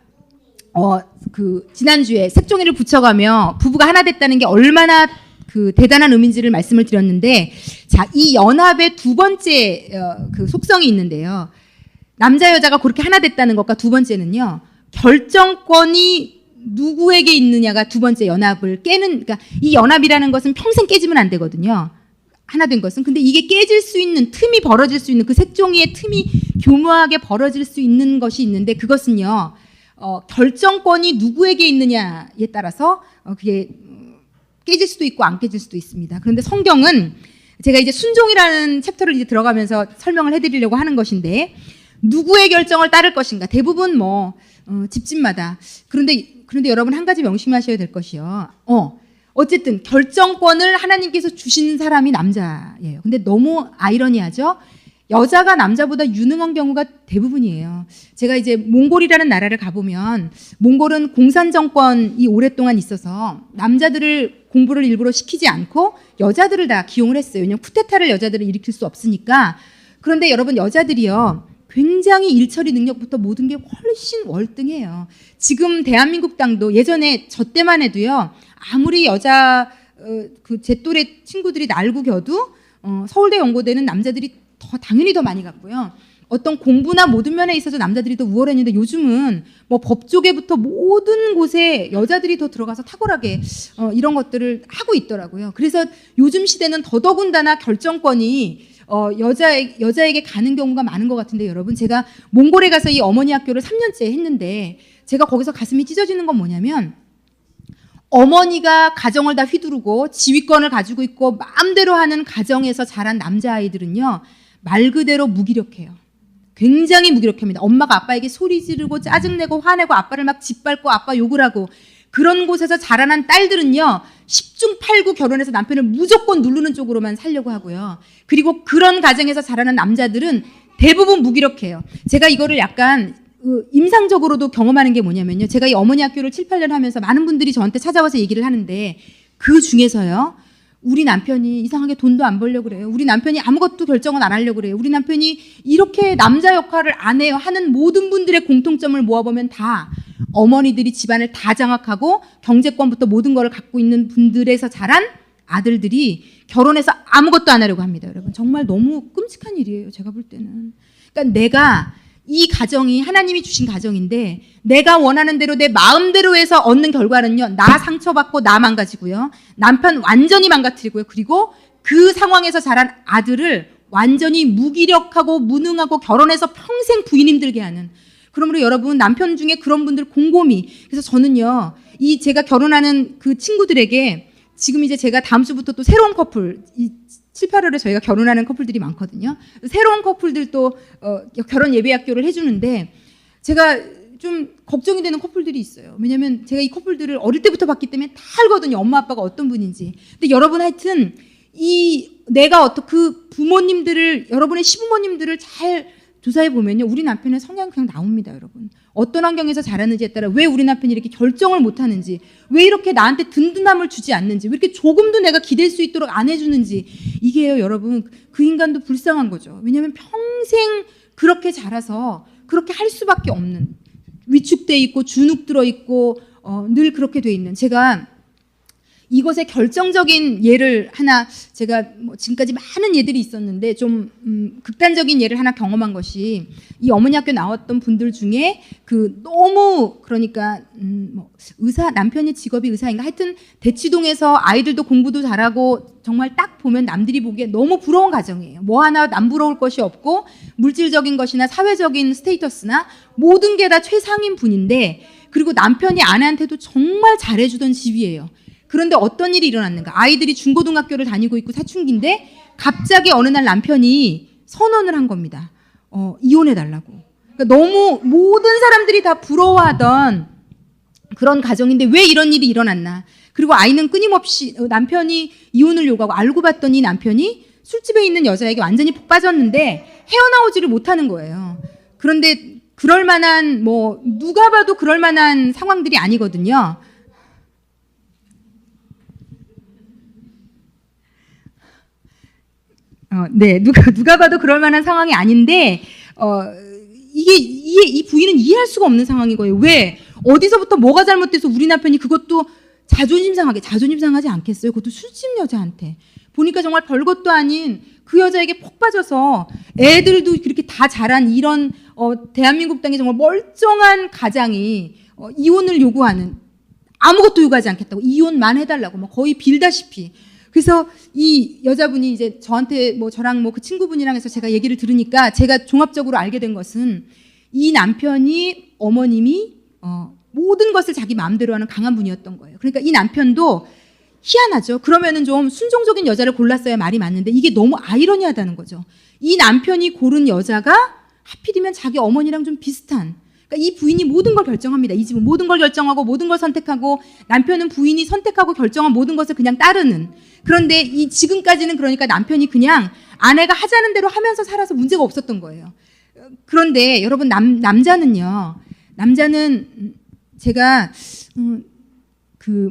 지난주에 색종이를 붙여가며 부부가 하나 됐다는 게 얼마나 대단한 의미인지를 말씀을 드렸는데, 자, 이 연합의 두 번째 속성이 있는데요. 남자 여자가 그렇게 하나 됐다는 것과 두 번째는요, 결정권이 누구에게 있느냐가 두 번째 연합을 깨는, 그러니까 이 연합이라는 것은 평생 깨지면 안 되거든요. 하나 된 것은. 근데 이게 깨질 수 있는, 틈이 벌어질 수 있는, 그 색종이의 틈이 교묘하게 벌어질 수 있는 것이 있는데, 그것은요, 결정권이 누구에게 있느냐에 따라서 그게 깨질 수도 있고 안 깨질 수도 있습니다. 그런데 성경은, 제가 이제 순종이라는 챕터를 이제 들어가면서 설명을 해드리려고 하는 것인데, 누구의 결정을 따를 것인가? 대부분 집집마다. 그런데 여러분, 한 가지 명심하셔야 될 것이요. 어쨌든 결정권을 하나님께서 주신 사람이 남자예요. 근데 너무 아이러니하죠? 여자가 남자보다 유능한 경우가 대부분이에요. 제가 이제 몽골이라는 나라를 가보면, 몽골은 공산 정권이 오랫동안 있어서 남자들을 공부를 일부러 시키지 않고 여자들을 다 기용을 했어요. 왜냐하면 쿠데타를 여자들을 일으킬 수 없으니까. 그런데 여러분, 여자들이요, 굉장히 일처리 능력부터 모든 게 훨씬 월등해요. 지금 대한민국 땅도 예전에 저 때만 해도요, 아무리 여자 제 또래 친구들이 날고 겨도 서울대 연고대는 남자들이 당연히 더 많이 갔고요. 어떤 공부나 모든 면에 있어서 남자들이 더 우월했는데, 요즘은 법 쪽에부터 모든 곳에 여자들이 더 들어가서 탁월하게 이런 것들을 하고 있더라고요. 그래서 요즘 시대는 더더군다나 결정권이 여자에게 가는 경우가 많은 것 같은데, 여러분, 제가 몽골에 가서 이 어머니 학교를 3년째 했는데, 제가 거기서 가슴이 찢어지는 건 뭐냐면, 어머니가 가정을 다 휘두르고 지휘권을 가지고 있고 마음대로 하는 가정에서 자란 남자아이들은요, 말 그대로 무기력해요. 굉장히 무기력합니다. 엄마가 아빠에게 소리 지르고 짜증내고 화내고 아빠를 막 짓밟고 아빠 욕을 하고, 그런 곳에서 자라난 딸들은요, 10중 8구 결혼해서 남편을 무조건 누르는 쪽으로만 살려고 하고요. 그리고 그런 가정에서 자라는 남자들은 대부분 무기력해요. 제가 이거를 약간 임상적으로도 경험하는 게 뭐냐면요, 제가 이 어머니 학교를 7, 8년 하면서 많은 분들이 저한테 찾아와서 얘기를 하는데, 그 중에서요, 우리 남편이 이상하게 돈도 안 벌려고 그래요. 우리 남편이 아무것도 결정은 안 하려고 그래요. 우리 남편이 이렇게 남자 역할을 안 해요 하는 모든 분들의 공통점을 모아보면 다 어머니들이 집안을 다 장악하고 경제권부터 모든 걸 갖고 있는 분들에서 자란 아들들이 결혼해서 아무것도 안 하려고 합니다. 여러분, 정말 너무 끔찍한 일이에요, 제가 볼 때는. 그러니까 내가, 이 가정이 하나님이 주신 가정인데, 내가 원하는 대로 내 마음대로 해서 얻는 결과는요, 나 상처받고 나 망가지고요, 남편 완전히 망가뜨리고요, 그리고 그 상황에서 자란 아들을 완전히 무기력하고 무능하고 결혼해서 평생 부인 힘들게 하는, 그러므로 여러분 남편 중에 그런 분들 곰곰이. 그래서 저는요, 이 제가 결혼하는 그 친구들에게 지금 이제 제가 다음 주부터 또 새로운 커플, 이 7, 8월에 저희가 결혼하는 커플들이 많거든요. 새로운 커플들도 결혼 예배학교를 해주는데 제가 좀 걱정이 되는 커플들이 있어요. 왜냐면 제가 이 커플들을 어릴 때부터 봤기 때문에 다 알거든요. 엄마 아빠가 어떤 분인지. 근데 여러분 하여튼 내가 그 부모님들을, 여러분의 시부모님들을 잘 조사해 보면요, 우리 남편의 성향 그냥 나옵니다, 여러분. 어떤 환경에서 자랐는지에 따라 왜 우리 남편이 이렇게 결정을 못 하는지, 왜 이렇게 나한테 든든함을 주지 않는지, 왜 이렇게 조금도 내가 기댈 수 있도록 안 해주는지, 이게요, 여러분, 그 인간도 불쌍한 거죠. 왜냐하면 평생 그렇게 자라서 그렇게 할 수밖에 없는, 위축돼 있고 주눅 들어 있고 늘 그렇게 돼 있는, 제가 이것의 결정적인 예를 하나, 제가 뭐 지금까지 많은 예들이 있었는데 좀 극단적인 예를 하나 경험한 것이, 이 어머니 학교 나왔던 분들 중에 그 너무, 그러니까 뭐 의사, 남편이 직업이 의사인가, 하여튼 대치동에서 아이들도 공부도 잘하고 정말 딱 보면 남들이 보기에 너무 부러운 가정이에요. 뭐 하나 남 부러울 것이 없고 물질적인 것이나 사회적인 스테이터스나 모든 게 다 최상인 분인데, 그리고 남편이 아내한테도 정말 잘해주던 집이에요. 그런데 어떤 일이 일어났는가? 아이들이 중고등학교를 다니고 있고 사춘기인데 갑자기 어느 날 남편이 선언을 한 겁니다. 이혼해달라고. 그러니까 너무 모든 사람들이 다 부러워하던 그런 가정인데 왜 이런 일이 일어났나? 그리고 아이는 끊임없이 남편이 이혼을 요구하고, 알고 봤더니 남편이 술집에 있는 여자에게 완전히 푹 빠졌는데 헤어나오지를 못하는 거예요. 그런데 그럴 만한, 뭐 누가 봐도 그럴 만한 상황들이 아니거든요. 네, 누가 봐도 그럴 만한 상황이 아닌데, 이 부인은 이해할 수가 없는 상황인 거예요. 왜? 어디서부터 뭐가 잘못돼서 우리 남편이 그것도 자존심 상하지 않겠어요? 그것도 술집 여자한테. 보니까 정말 별것도 아닌 그 여자에게 폭 빠져서 애들도 그렇게 다 자란 이런, 대한민국 땅에 정말 멀쩡한 가장이, 이혼을 요구하는, 아무것도 요구하지 않겠다고, 이혼만 해달라고, 뭐 거의 빌다시피. 그래서 이 여자분이 이제 저한테, 뭐 저랑 뭐 그 친구분이랑 해서 제가 얘기를 들으니까 제가 종합적으로 알게 된 것은, 이 남편이, 어머님이 모든 것을 자기 마음대로 하는 강한 분이었던 거예요. 그러니까 이 남편도 희한하죠. 그러면은 좀 순종적인 여자를 골랐어야 말이 맞는데 이게 너무 아이러니하다는 거죠. 이 남편이 고른 여자가 하필이면 자기 어머니랑 좀 비슷한, 그러니까 이 부인이 모든 걸 결정합니다. 이 집은 모든 걸 결정하고 모든 걸 선택하고, 남편은 부인이 선택하고 결정한 모든 것을 그냥 따르는. 그런데 이 지금까지는, 그러니까 남편이 그냥 아내가 하자는 대로 하면서 살아서 문제가 없었던 거예요. 그런데 여러분, 남자는 제가 그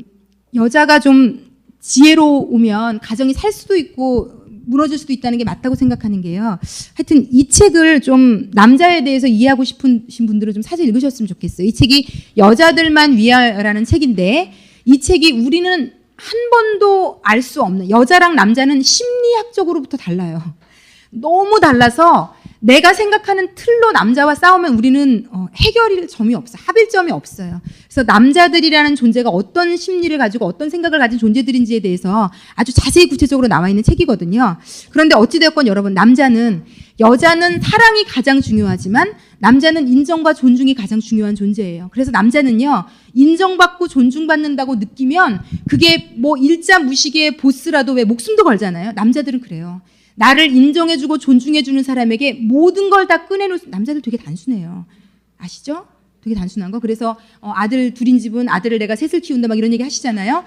여자가 좀 지혜로우면 가정이 살 수도 있고 무너질 수도 있다는 게 맞다고 생각하는 게요. 하여튼 이 책을 좀, 남자에 대해서 이해하고 싶으신 분들은 좀 사실 읽으셨으면 좋겠어요. 이 책이 여자들만 위하여라는 책인데, 이 책이 우리는 한 번도 알 수 없는, 여자랑 남자는 심리학적으로부터 달라요. 너무 달라서 내가 생각하는 틀로 남자와 싸우면 우리는 해결일 점이 없어요. 합일점이 없어요. 그래서 남자들이라는 존재가 어떤 심리를 가지고 어떤 생각을 가진 존재들인지에 대해서 아주 자세히 구체적으로 나와 있는 책이거든요. 그런데 어찌되었건 여러분, 여자는 사랑이 가장 중요하지만 남자는 인정과 존중이 가장 중요한 존재예요. 그래서 남자는요, 인정받고 존중받는다고 느끼면 그게 뭐 일자무식의 보스라도 왜 목숨도 걸잖아요. 남자들은 그래요. 나를 인정해주고 존중해주는 사람에게 모든 걸 다 꺼내놓을, 남자들 되게 단순해요. 아시죠? 되게 단순한 거. 그래서 아들 둘인 집은 아들을 내가 셋을 키운다 막 이런 얘기 하시잖아요.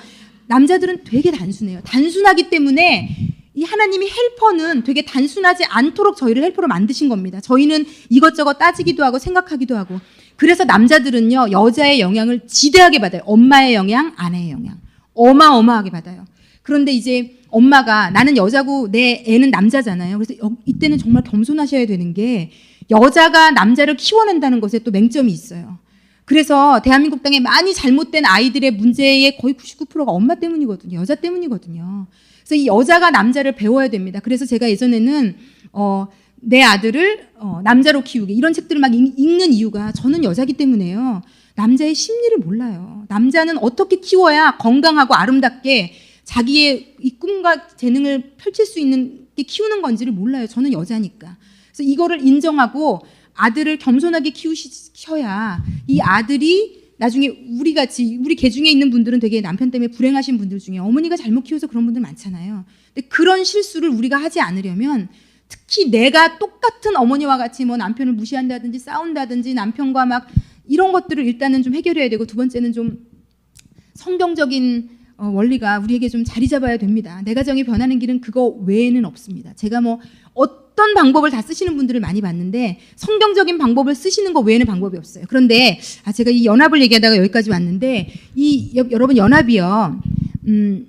남자들은 되게 단순해요. 단순하기 때문에 이 하나님이 헬퍼는 되게 단순하지 않도록 저희를 헬퍼로 만드신 겁니다. 저희는 이것저것 따지기도 하고 생각하기도 하고. 그래서 남자들은요, 여자의 영향을 지대하게 받아요. 엄마의 영향, 아내의 영향. 어마어마하게 받아요. 그런데 이제 엄마가, 나는 여자고 내 애는 남자잖아요. 그래서 이때는 정말 겸손하셔야 되는 게, 여자가 남자를 키워낸다는 것에 또 맹점이 있어요. 그래서 대한민국 땅에 많이 잘못된 아이들의 문제의 거의 99%가 엄마 때문이거든요. 여자 때문이거든요. 그래서 이 여자가 남자를 배워야 됩니다. 그래서 제가 예전에는 내 아들을 남자로 키우기, 이런 책들을 막 읽는 이유가, 저는 여자기 때문에요. 남자의 심리를 몰라요. 남자는 어떻게 키워야 건강하고 아름답게 자기의 이 꿈과 재능을 펼칠 수 있는 게 키우는 건지를 몰라요. 저는 여자니까. 그래서 이거를 인정하고, 아들을 겸손하게 키우셔야 이 아들이 나중에 우리 개 중에 있는 분들은 되게 남편 때문에 불행하신 분들 중에 어머니가 잘못 키워서 그런 분들 많잖아요. 근데 그런 실수를 우리가 하지 않으려면 특히 내가 똑같은 어머니와 같이 뭐 남편을 무시한다든지 싸운다든지 남편과 막 이런 것들을 일단은 좀 해결해야 되고 두 번째는 좀 성경적인 원리가 우리에게 좀 자리 잡아야 됩니다. 내 가정이 변하는 길은 그거 외에는 없습니다. 제가 뭐 어떤 방법을 다 쓰시는 분들을 많이 봤는데 성경적인 방법을 쓰시는 거 외에는 방법이 없어요. 그런데 제가 이 연합을 얘기하다가 여기까지 왔는데 여러분 연합이요.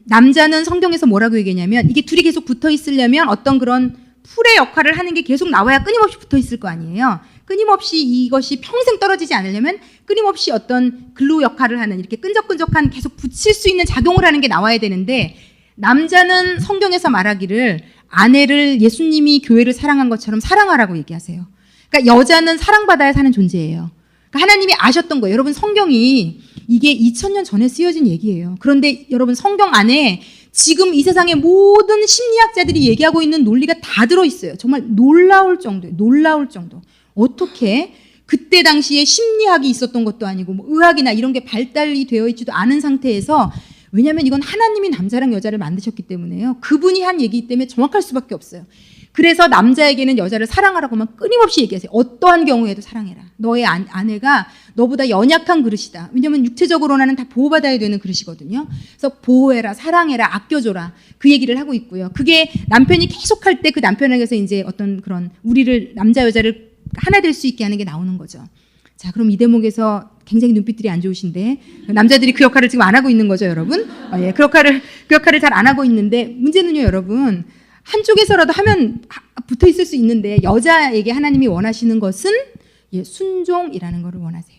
남자는 성경에서 뭐라고 얘기하냐면 이게 둘이 계속 붙어 있으려면 어떤 그런 풀의 역할을 하는 게 계속 나와야 끊임없이 붙어 있을 거 아니에요. 끊임없이 이것이 평생 떨어지지 않으려면 끊임없이 어떤 글루 역할을 하는 이렇게 끈적끈적한 계속 붙일 수 있는 작용을 하는 게 나와야 되는데 남자는 성경에서 말하기를 아내를 예수님이 교회를 사랑한 것처럼 사랑하라고 얘기하세요. 그러니까 여자는 사랑받아야 사는 존재예요. 그러니까 하나님이 아셨던 거예요. 여러분 성경이 이게 2000년 전에 쓰여진 얘기예요. 그런데 여러분 성경 안에 지금 이 세상의 모든 심리학자들이 얘기하고 있는 논리가 다 들어있어요. 정말 놀라울 정도예요. 놀라울 정도. 어떻게 그때 당시에 심리학이 있었던 것도 아니고 뭐 의학이나 이런 게 발달이 되어 있지도 않은 상태에서 왜냐하면 이건 하나님이 남자랑 여자를 만드셨기 때문에요. 그분이 한 얘기이기 때문에 정확할 수밖에 없어요. 그래서 남자에게는 여자를 사랑하라고만 끊임없이 얘기하세요. 어떠한 경우에도 사랑해라. 너의 아내가 너보다 연약한 그릇이다. 왜냐하면 육체적으로는 다 보호받아야 되는 그릇이거든요. 그래서 보호해라, 사랑해라, 아껴줘라. 그 얘기를 하고 있고요. 그게 남편이 계속할 때 그 남편에게서 이제 어떤 그런 우리를 남자 여자를 하나 될 수 있게 하는 게 나오는 거죠. 자, 그럼 이 대목에서 굉장히 눈빛들이 안 좋으신데 남자들이 그 역할을 지금 안 하고 있는 거죠, 여러분? 예, 그 역할을 잘 안 하고 있는데 문제는요, 여러분. 한쪽에서라도 하면 붙어 있을 수 있는데 여자에게 하나님이 원하시는 것은 순종이라는 것을 원하세요.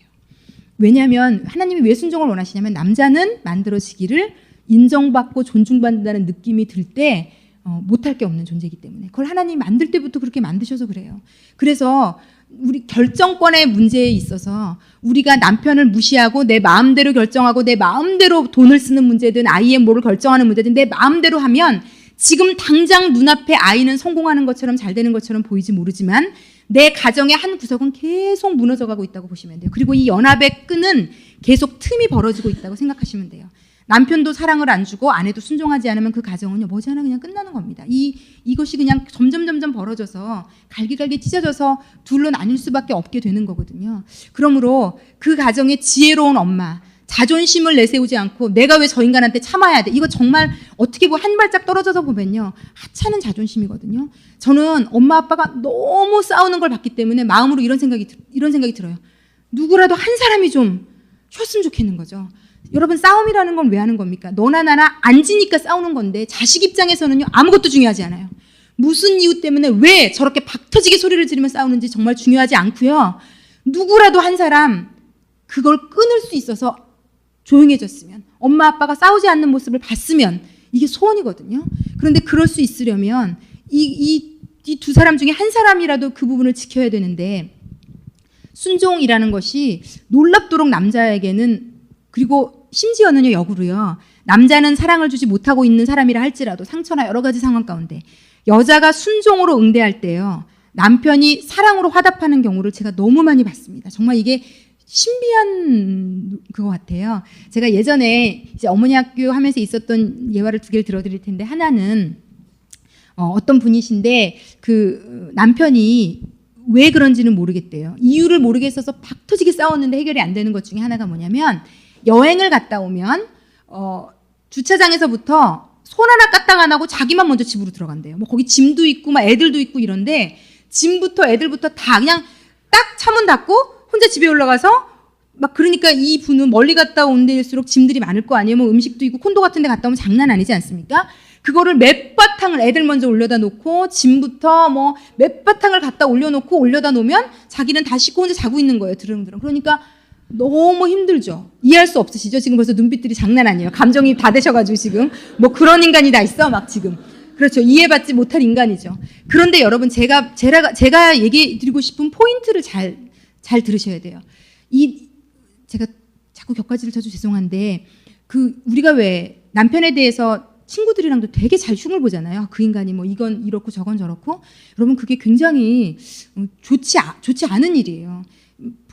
왜냐하면 하나님이 왜 순종을 원하시냐면 남자는 만들어지기를 인정받고 존중받는다는 느낌이 들 때 못할 게 없는 존재이기 때문에 그걸 하나님이 만들 때부터 그렇게 만드셔서 그래요. 그래서 우리 결정권의 문제에 있어서 우리가 남편을 무시하고 내 마음대로 결정하고 내 마음대로 돈을 쓰는 문제든 아이의 뭐를 결정하는 문제든 내 마음대로 하면 지금 당장 눈앞에 아이는 성공하는 것처럼 잘 되는 것처럼 보이지 모르지만 내 가정의 한 구석은 계속 무너져가고 있다고 보시면 돼요. 그리고 이 연합의 끈은 계속 틈이 벌어지고 있다고 생각하시면 돼요. 남편도 사랑을 안 주고 아내도 순종하지 않으면 그 가정은요 머지않아 그냥 끝나는 겁니다. 이것이 그냥 점점 벌어져서 갈기갈기 찢어져서 둘로 나뉠 수밖에 없게 되는 거거든요. 그러므로 그 가정의 지혜로운 엄마 자존심을 내세우지 않고 내가 왜 저 인간한테 참아야 돼. 이거 정말 어떻게 보면 한 발짝 떨어져서 보면요. 하찮은 자존심이거든요. 저는 엄마 아빠가 너무 싸우는 걸 봤기 때문에 마음으로 이런 생각이 들어요. 누구라도 한 사람이 좀 쉬었으면 좋겠는 거죠. 여러분 싸움이라는 건 왜 하는 겁니까? 너나 나나 안 지니까 싸우는 건데 자식 입장에서는요. 아무것도 중요하지 않아요. 무슨 이유 때문에 왜 저렇게 박터지게 소리를 지르며 싸우는지 정말 중요하지 않고요. 누구라도 한 사람 그걸 끊을 수 있어서 조용해졌으면 엄마 아빠가 싸우지 않는 모습을 봤으면 이게 소원이거든요. 그런데 그럴 수 있으려면 이 두 사람 중에 한 사람이라도 그 부분을 지켜야 되는데 순종이라는 것이 놀랍도록 남자에게는 그리고 심지어는요 역으로요. 남자는 사랑을 주지 못하고 있는 사람이라 할지라도 상처나 여러 가지 상황 가운데 여자가 순종으로 응대할 때요. 남편이 사랑으로 화답하는 경우를 제가 너무 많이 봤습니다. 정말 이게 신비한 그거 같아요. 제가 예전에 이제 어머니 학교 하면서 있었던 예화를 두 개를 들어드릴 텐데 하나는 어떤 분이신데 그 남편이 왜 그런지는 모르겠대요. 이유를 모르겠어서 박 터지게 싸웠는데 해결이 안 되는 것 중에 하나가 뭐냐면 여행을 갔다 오면 주차장에서부터 손 하나 까딱 안 하고 자기만 먼저 집으로 들어간대요. 뭐 거기 짐도 있고 막 애들도 있고 이런데 짐부터 애들부터 다 그냥 딱 차문 닫고 혼자 집에 올라가서 막 그러니까 이 분은 멀리 갔다 온 데일수록 짐들이 많을 거 아니에요. 뭐 음식도 있고 콘도 같은 데 갔다 오면 장난 아니지 않습니까? 그거를 몇 바탕을 애들 먼저 올려다 놓고 짐부터 뭐 몇 바탕을 갖다 올려놓고 올려다 놓으면 자기는 다 씻고 혼자 자고 있는 거예요. 드릉드릉. 그러니까 너무 힘들죠. 이해할 수 없으시죠? 지금 벌써 눈빛들이 장난 아니에요. 감정이 다 되셔가지고 지금 뭐 그런 인간이 다 있어 막 지금. 그렇죠. 이해받지 못할 인간이죠. 그런데 여러분 제가 얘기해 드리고 싶은 포인트를 잘 들으셔야 돼요. 제가 자꾸 격가지를 쳐서 죄송한데 우리가 왜 남편에 대해서 친구들이랑도 되게 잘 흉을 보잖아요. 그 인간이 뭐 이건 이렇고 저건 저렇고. 여러분 그게 굉장히 좋지 않은 일이에요.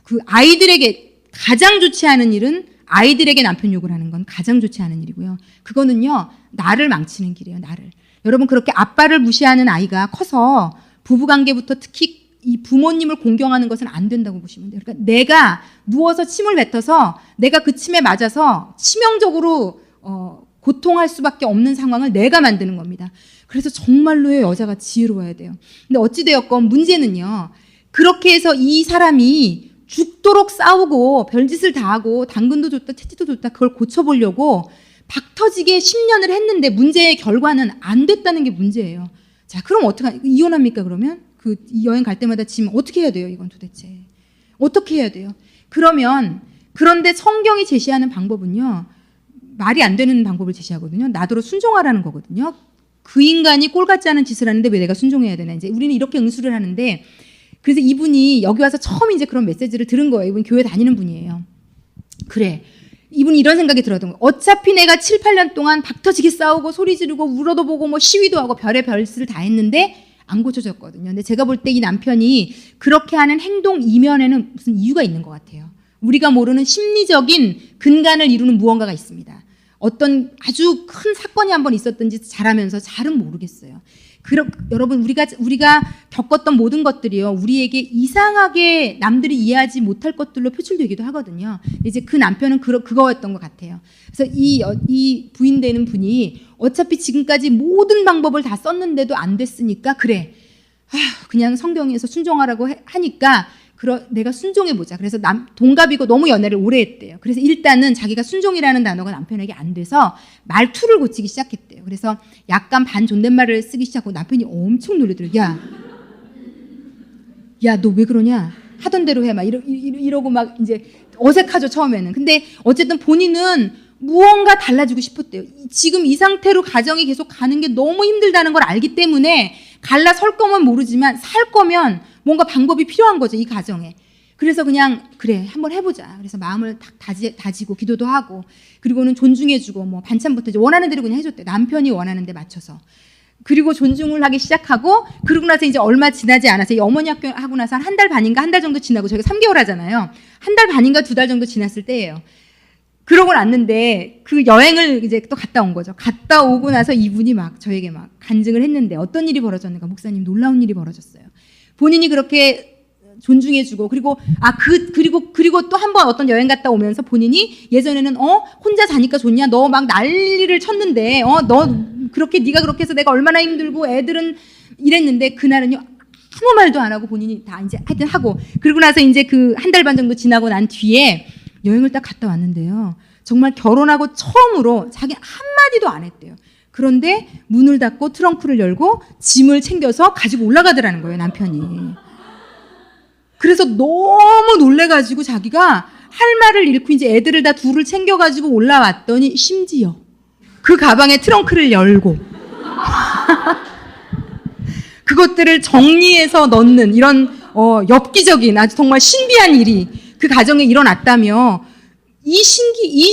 그 아이들에게 가장 좋지 않은 일은 아이들에게 남편 욕을 하는 건 가장 좋지 않은 일이고요. 그거는요, 나를 망치는 길이에요, 나를. 여러분, 그렇게 아빠를 무시하는 아이가 커서 부부관계부터 특히 이 부모님을 공경하는 것은 안 된다고 보시면 돼요. 그러니까 내가 누워서 침을 뱉어서 내가 그 침에 맞아서 치명적으로 고통할 수밖에 없는 상황을 내가 만드는 겁니다. 그래서 정말로의 여자가 지혜로워야 돼요. 근데 어찌되었건 문제는요, 그렇게 해서 이 사람이 죽도록 싸우고 별짓을 다 하고 당근도 줬다 채찍도 줬다 그걸 고쳐보려고 박터지게 10년을 했는데 문제의 결과는 안 됐다는 게 문제예요. 자, 그럼 어떡하냐? 이혼합니까 그러면? 그 여행 갈 때마다 지금 어떻게 해야 돼요 이건 도대체? 어떻게 해야 돼요? 그런데 성경이 제시하는 방법은요, 말이 안 되는 방법을 제시하거든요. 나더러 순종하라는 거거든요. 그 인간이 꼴 같지 않은 짓을 하는데 왜 내가 순종해야 되나? 이제 우리는 이렇게 응수를 하는데, 그래서 이분이 여기 와서 처음 이제 그런 메시지를 들은 거예요. 이분 교회 다니는 분이에요. 그래. 이분이 이런 생각이 들었던 거예요. 어차피 내가 7, 8년 동안 박터지게 싸우고 소리 지르고 울어도 보고 뭐 시위도 하고 별의 별짓을 다 했는데 안 고쳐졌거든요. 근데 제가 볼 때 이 남편이 그렇게 하는 행동 이면에는 무슨 이유가 있는 것 같아요. 우리가 모르는 심리적인 근간을 이루는 무언가가 있습니다. 어떤 아주 큰 사건이 한번 있었던지 잘하면서 잘은 모르겠어요. 여러분 우리가 겪었던 모든 것들이요, 우리에게 이상하게 남들이 이해하지 못할 것들로 표출되기도 하거든요. 이제 그 남편은 그거였던 것 같아요. 그래서 이 부인 되는 분이 어차피 지금까지 모든 방법을 다 썼는데도 안 됐으니까 그래, 그냥 성경에서 순종하라고 하니까 내가 순종해보자. 그래서 동갑이고 너무 연애를 오래 했대요. 그래서 일단은 자기가 순종이라는 단어가 남편에게 안 돼서 말투를 고치기 시작했대요. 그래서 약간 반존댓말을 쓰기 시작하고 남편이 엄청 놀리더라고요. 야, 너 왜 그러냐? 하던 대로 해. 막 이러고 막 이제 어색하죠, 처음에는. 근데 어쨌든 본인은 무언가 달라지고 싶었대요. 지금 이 상태로 가정이 계속 가는 게 너무 힘들다는 걸 알기 때문에 갈라 설 거면 모르지만 살 거면 뭔가 방법이 필요한 거죠, 이 가정에. 그래서 그냥 그래 한번 해보자. 그래서 마음을 딱 다지고 기도도 하고, 그리고는 존중해주고 뭐 반찬부터 이제 원하는 대로 그냥 해줬대. 남편이 원하는 데 맞춰서. 그리고 존중을 하기 시작하고, 그러고 나서 이제 얼마 지나지 않아서 어머니 학교 하고 나서 한 달 반인가 한 달 정도 지나고, 저희가 3개월 하잖아요. 한 달 반인가 2달 정도 지났을 때예요. 그러고 났는데 그 여행을 이제 또 갔다 온 거죠. 갔다 오고 나서 이분이 막 저에게 막 간증을 했는데 어떤 일이 벌어졌는가. 목사님, 놀라운 일이 벌어졌어요. 본인이 그렇게 존중해주고, 그리고 또 한 번 어떤 여행 갔다 오면서 본인이 예전에는 혼자 자니까 좋냐, 너 막 난리를 쳤는데 너 네가 그렇게 해서 내가 얼마나 힘들고 애들은 이랬는데, 그날은요 아무 말도 안 하고 본인이 다 이제 하여튼 하고, 그리고 나서 이제 그 한 달 반 정도 지나고 난 뒤에 여행을 딱 갔다 왔는데요, 정말 결혼하고 처음으로 자기 한마디도 안 했대요. 그런데 문을 닫고 트렁크를 열고 짐을 챙겨서 가지고 올라가더라는 거예요, 남편이. 그래서 너무 놀래가지고 자기가 할 말을 잃고 이제 애들을 다 둘을 챙겨가지고 올라왔더니 심지어 그 가방에 트렁크를 열고 그것들을 정리해서 넣는 이런 엽기적인 아주 정말 신비한 일이 그 가정에 일어났다며, 이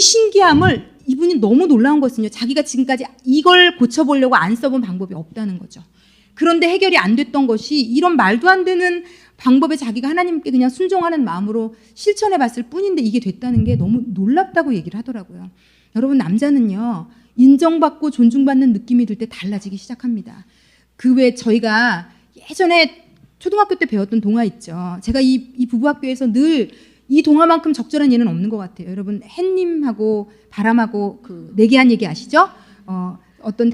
신기함을 이분이 너무 놀라운 것은요, 자기가 지금까지 이걸 고쳐보려고 안 써본 방법이 없다는 거죠. 그런데 해결이 안 됐던 것이 이런 말도 안 되는 방법에 자기가 하나님께 그냥 순종하는 마음으로 실천해봤을 뿐인데 이게 됐다는 게 너무 놀랍다고 얘기를 하더라고요. 여러분, 남자는요 인정받고 존중받는 느낌이 들 때 달라지기 시작합니다. 그 외에 저희가 예전에 초등학교 때 배웠던 동화 있죠. 제가 이 부부학교에서 늘 이 동화만큼 적절한 예는 없는 것 같아요. 여러분, 햇님하고 바람하고 그 내기한 얘기 아시죠? 어떤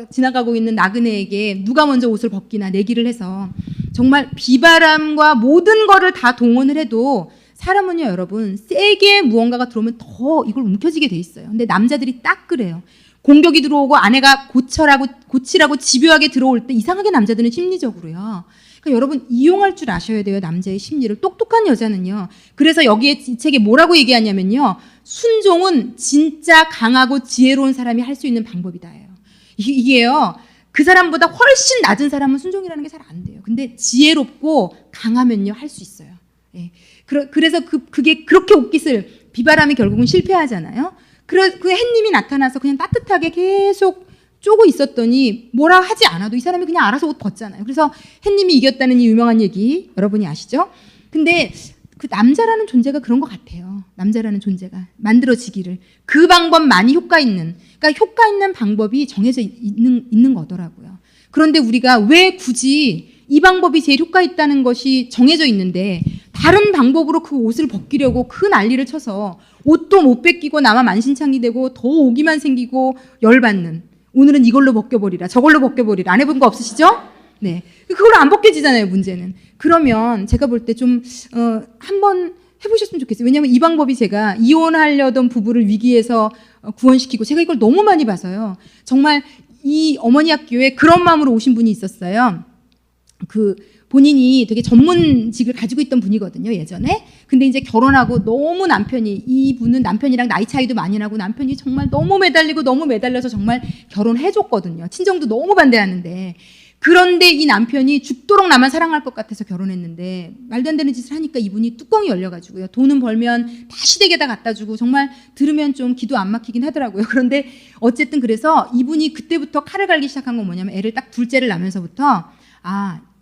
지나가고 있는 나그네에게 누가 먼저 옷을 벗기나 내기를 해서 정말 비바람과 모든 거를 다 동원을 해도 사람은요, 여러분, 세게 무언가가 들어오면 더 이걸 움켜쥐게 돼 있어요. 근데 남자들이 딱 그래요. 공격이 들어오고 아내가 고치라고 집요하게 들어올 때 이상하게 남자들은 심리적으로요. 그러니까 여러분, 이용할 줄 아셔야 돼요, 남자의 심리를. 똑똑한 여자는요. 그래서 여기에 이 책에 뭐라고 얘기하냐면요, 순종은 진짜 강하고 지혜로운 사람이 할 수 있는 방법이다예요. 이게요, 그 사람보다 훨씬 낮은 사람은 순종이라는 게 잘 안 돼요. 근데 지혜롭고 강하면요 할 수 있어요. 예. 그래서 그게 그렇게 옷깃을, 비바람이 결국은 실패하잖아요. 그 햇님이 나타나서 그냥 따뜻하게 계속 쪼고 있었더니 뭐라 하지 않아도 이 사람이 그냥 알아서 옷 벗잖아요. 그래서 햇님이 이겼다는 이 유명한 얘기 여러분이 아시죠? 근데 그 남자라는 존재가 그런 것 같아요. 남자라는 존재가 만들어지기를 그 방법만이 효과 있는, 그러니까 효과 있는 방법이 정해져 있는 거더라고요. 그런데 우리가 왜 굳이 이 방법이 제일 효과 있다는 것이 정해져 있는데 다른 방법으로 그 옷을 벗기려고 그 난리를 쳐서 옷도 못 벗기고 나만 만신창이 되고 더 오기만 생기고 열받는, 오늘은 이걸로 벗겨버리라 저걸로 벗겨버리라. 안 해본 거 없으시죠? 네, 그걸로 안 벗겨지잖아요, 문제는. 그러면 제가 볼 때 좀 한번 해보셨으면 좋겠어요. 왜냐하면 이 방법이 제가 이혼하려던 부부를 위기에서 구원시키고, 제가 이걸 너무 많이 봐서요. 정말 이 어머니 학교에 그런 마음으로 오신 분이 있었어요. 그 본인이 되게 전문직을 가지고 있던 분이거든요, 예전에. 근데 이제 결혼하고 너무 남편이, 이분은 남편이랑 나이 차이도 많이 나고 남편이 정말 너무 매달리고 너무 매달려서 정말 결혼해줬거든요. 친정도 너무 반대하는데. 그런데 이 남편이 죽도록 나만 사랑할 것 같아서 결혼했는데 말도 안 되는 짓을 하니까 이분이 뚜껑이 열려가지고요. 돈은 벌면 다 시댁에다 갖다 주고, 정말 들으면 좀 기도 안 막히긴 하더라고요. 그런데 어쨌든 그래서 이분이 그때부터 칼을 갈기 시작한 건 뭐냐면, 애를 딱 둘째를 낳으면서부터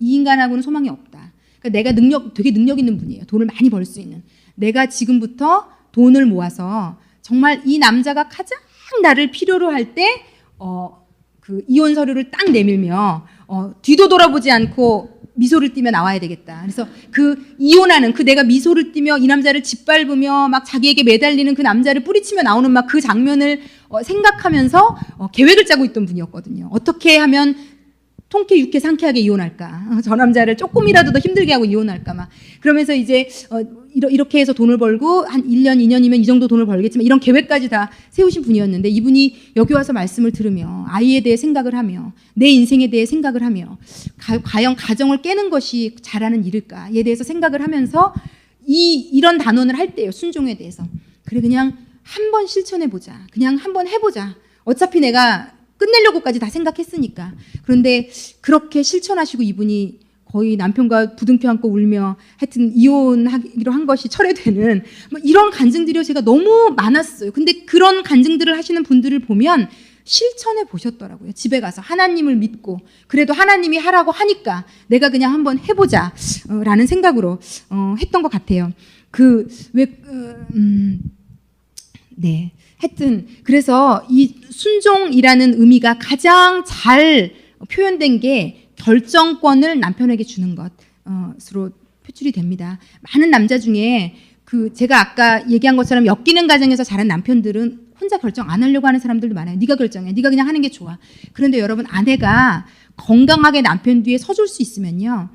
이 인간하고는 소망이 없다. 그러니까 내가 되게 능력 있는 분이에요. 돈을 많이 벌 수 있는. 내가 지금부터 돈을 모아서 정말 이 남자가 가장 나를 필요로 할 때 그 이혼 서류를 딱 내밀며 뒤도 돌아보지 않고 미소를 띠며 나와야 되겠다. 그래서 그 이혼하는, 그 내가 미소를 띠며 이 남자를 짓밟으며 막 자기에게 매달리는 그 남자를 뿌리치며 나오는 막 그 장면을 생각하면서 계획을 짜고 있던 분이었거든요. 어떻게 하면 통쾌 유쾌 상쾌하게 이혼할까, 저 남자를 조금이라도 더 힘들게 하고 이혼할까, 막 그러면서 이제 이렇게 해서 돈을 벌고 한 1년 2년이면 이 정도 돈을 벌겠지만, 이런 계획까지 다 세우신 분이었는데, 이분이 여기 와서 말씀을 들으며 아이에 대해 생각을 하며 내 인생에 대해 생각을 하며 과연 가정을 깨는 것이 잘하는 일일까에 대해서 생각을 하면서 이런 단언을 할 때요, 순종에 대해서. 그래, 그냥 한번 실천해보자, 그냥 한번 해보자, 어차피 내가 끝내려고까지 다 생각했으니까. 그런데 그렇게 실천하시고 이분이 거의 남편과 부둥켜 안고 울며 하여튼 이혼하기로 한 것이 철회되는, 뭐 이런 간증들이 제가 너무 많았어요. 근데 그런 간증들을 하시는 분들을 보면 실천해 보셨더라고요. 집에 가서 하나님을 믿고, 그래도 하나님이 하라고 하니까 내가 그냥 한번 해보자 라는 생각으로 했던 것 같아요. 네. 하여튼 그래서 이 순종이라는 의미가 가장 잘 표현된 게 결정권을 남편에게 주는 것으로 표출이 됩니다. 많은 남자 중에 제가 아까 얘기한 것처럼 엮이는 가정에서 자란 남편들은 혼자 결정 안 하려고 하는 사람들도 많아요. 네가 결정해, 네가 그냥 하는 게 좋아. 그런데 여러분, 아내가 건강하게 남편 뒤에 서줄 수 있으면요,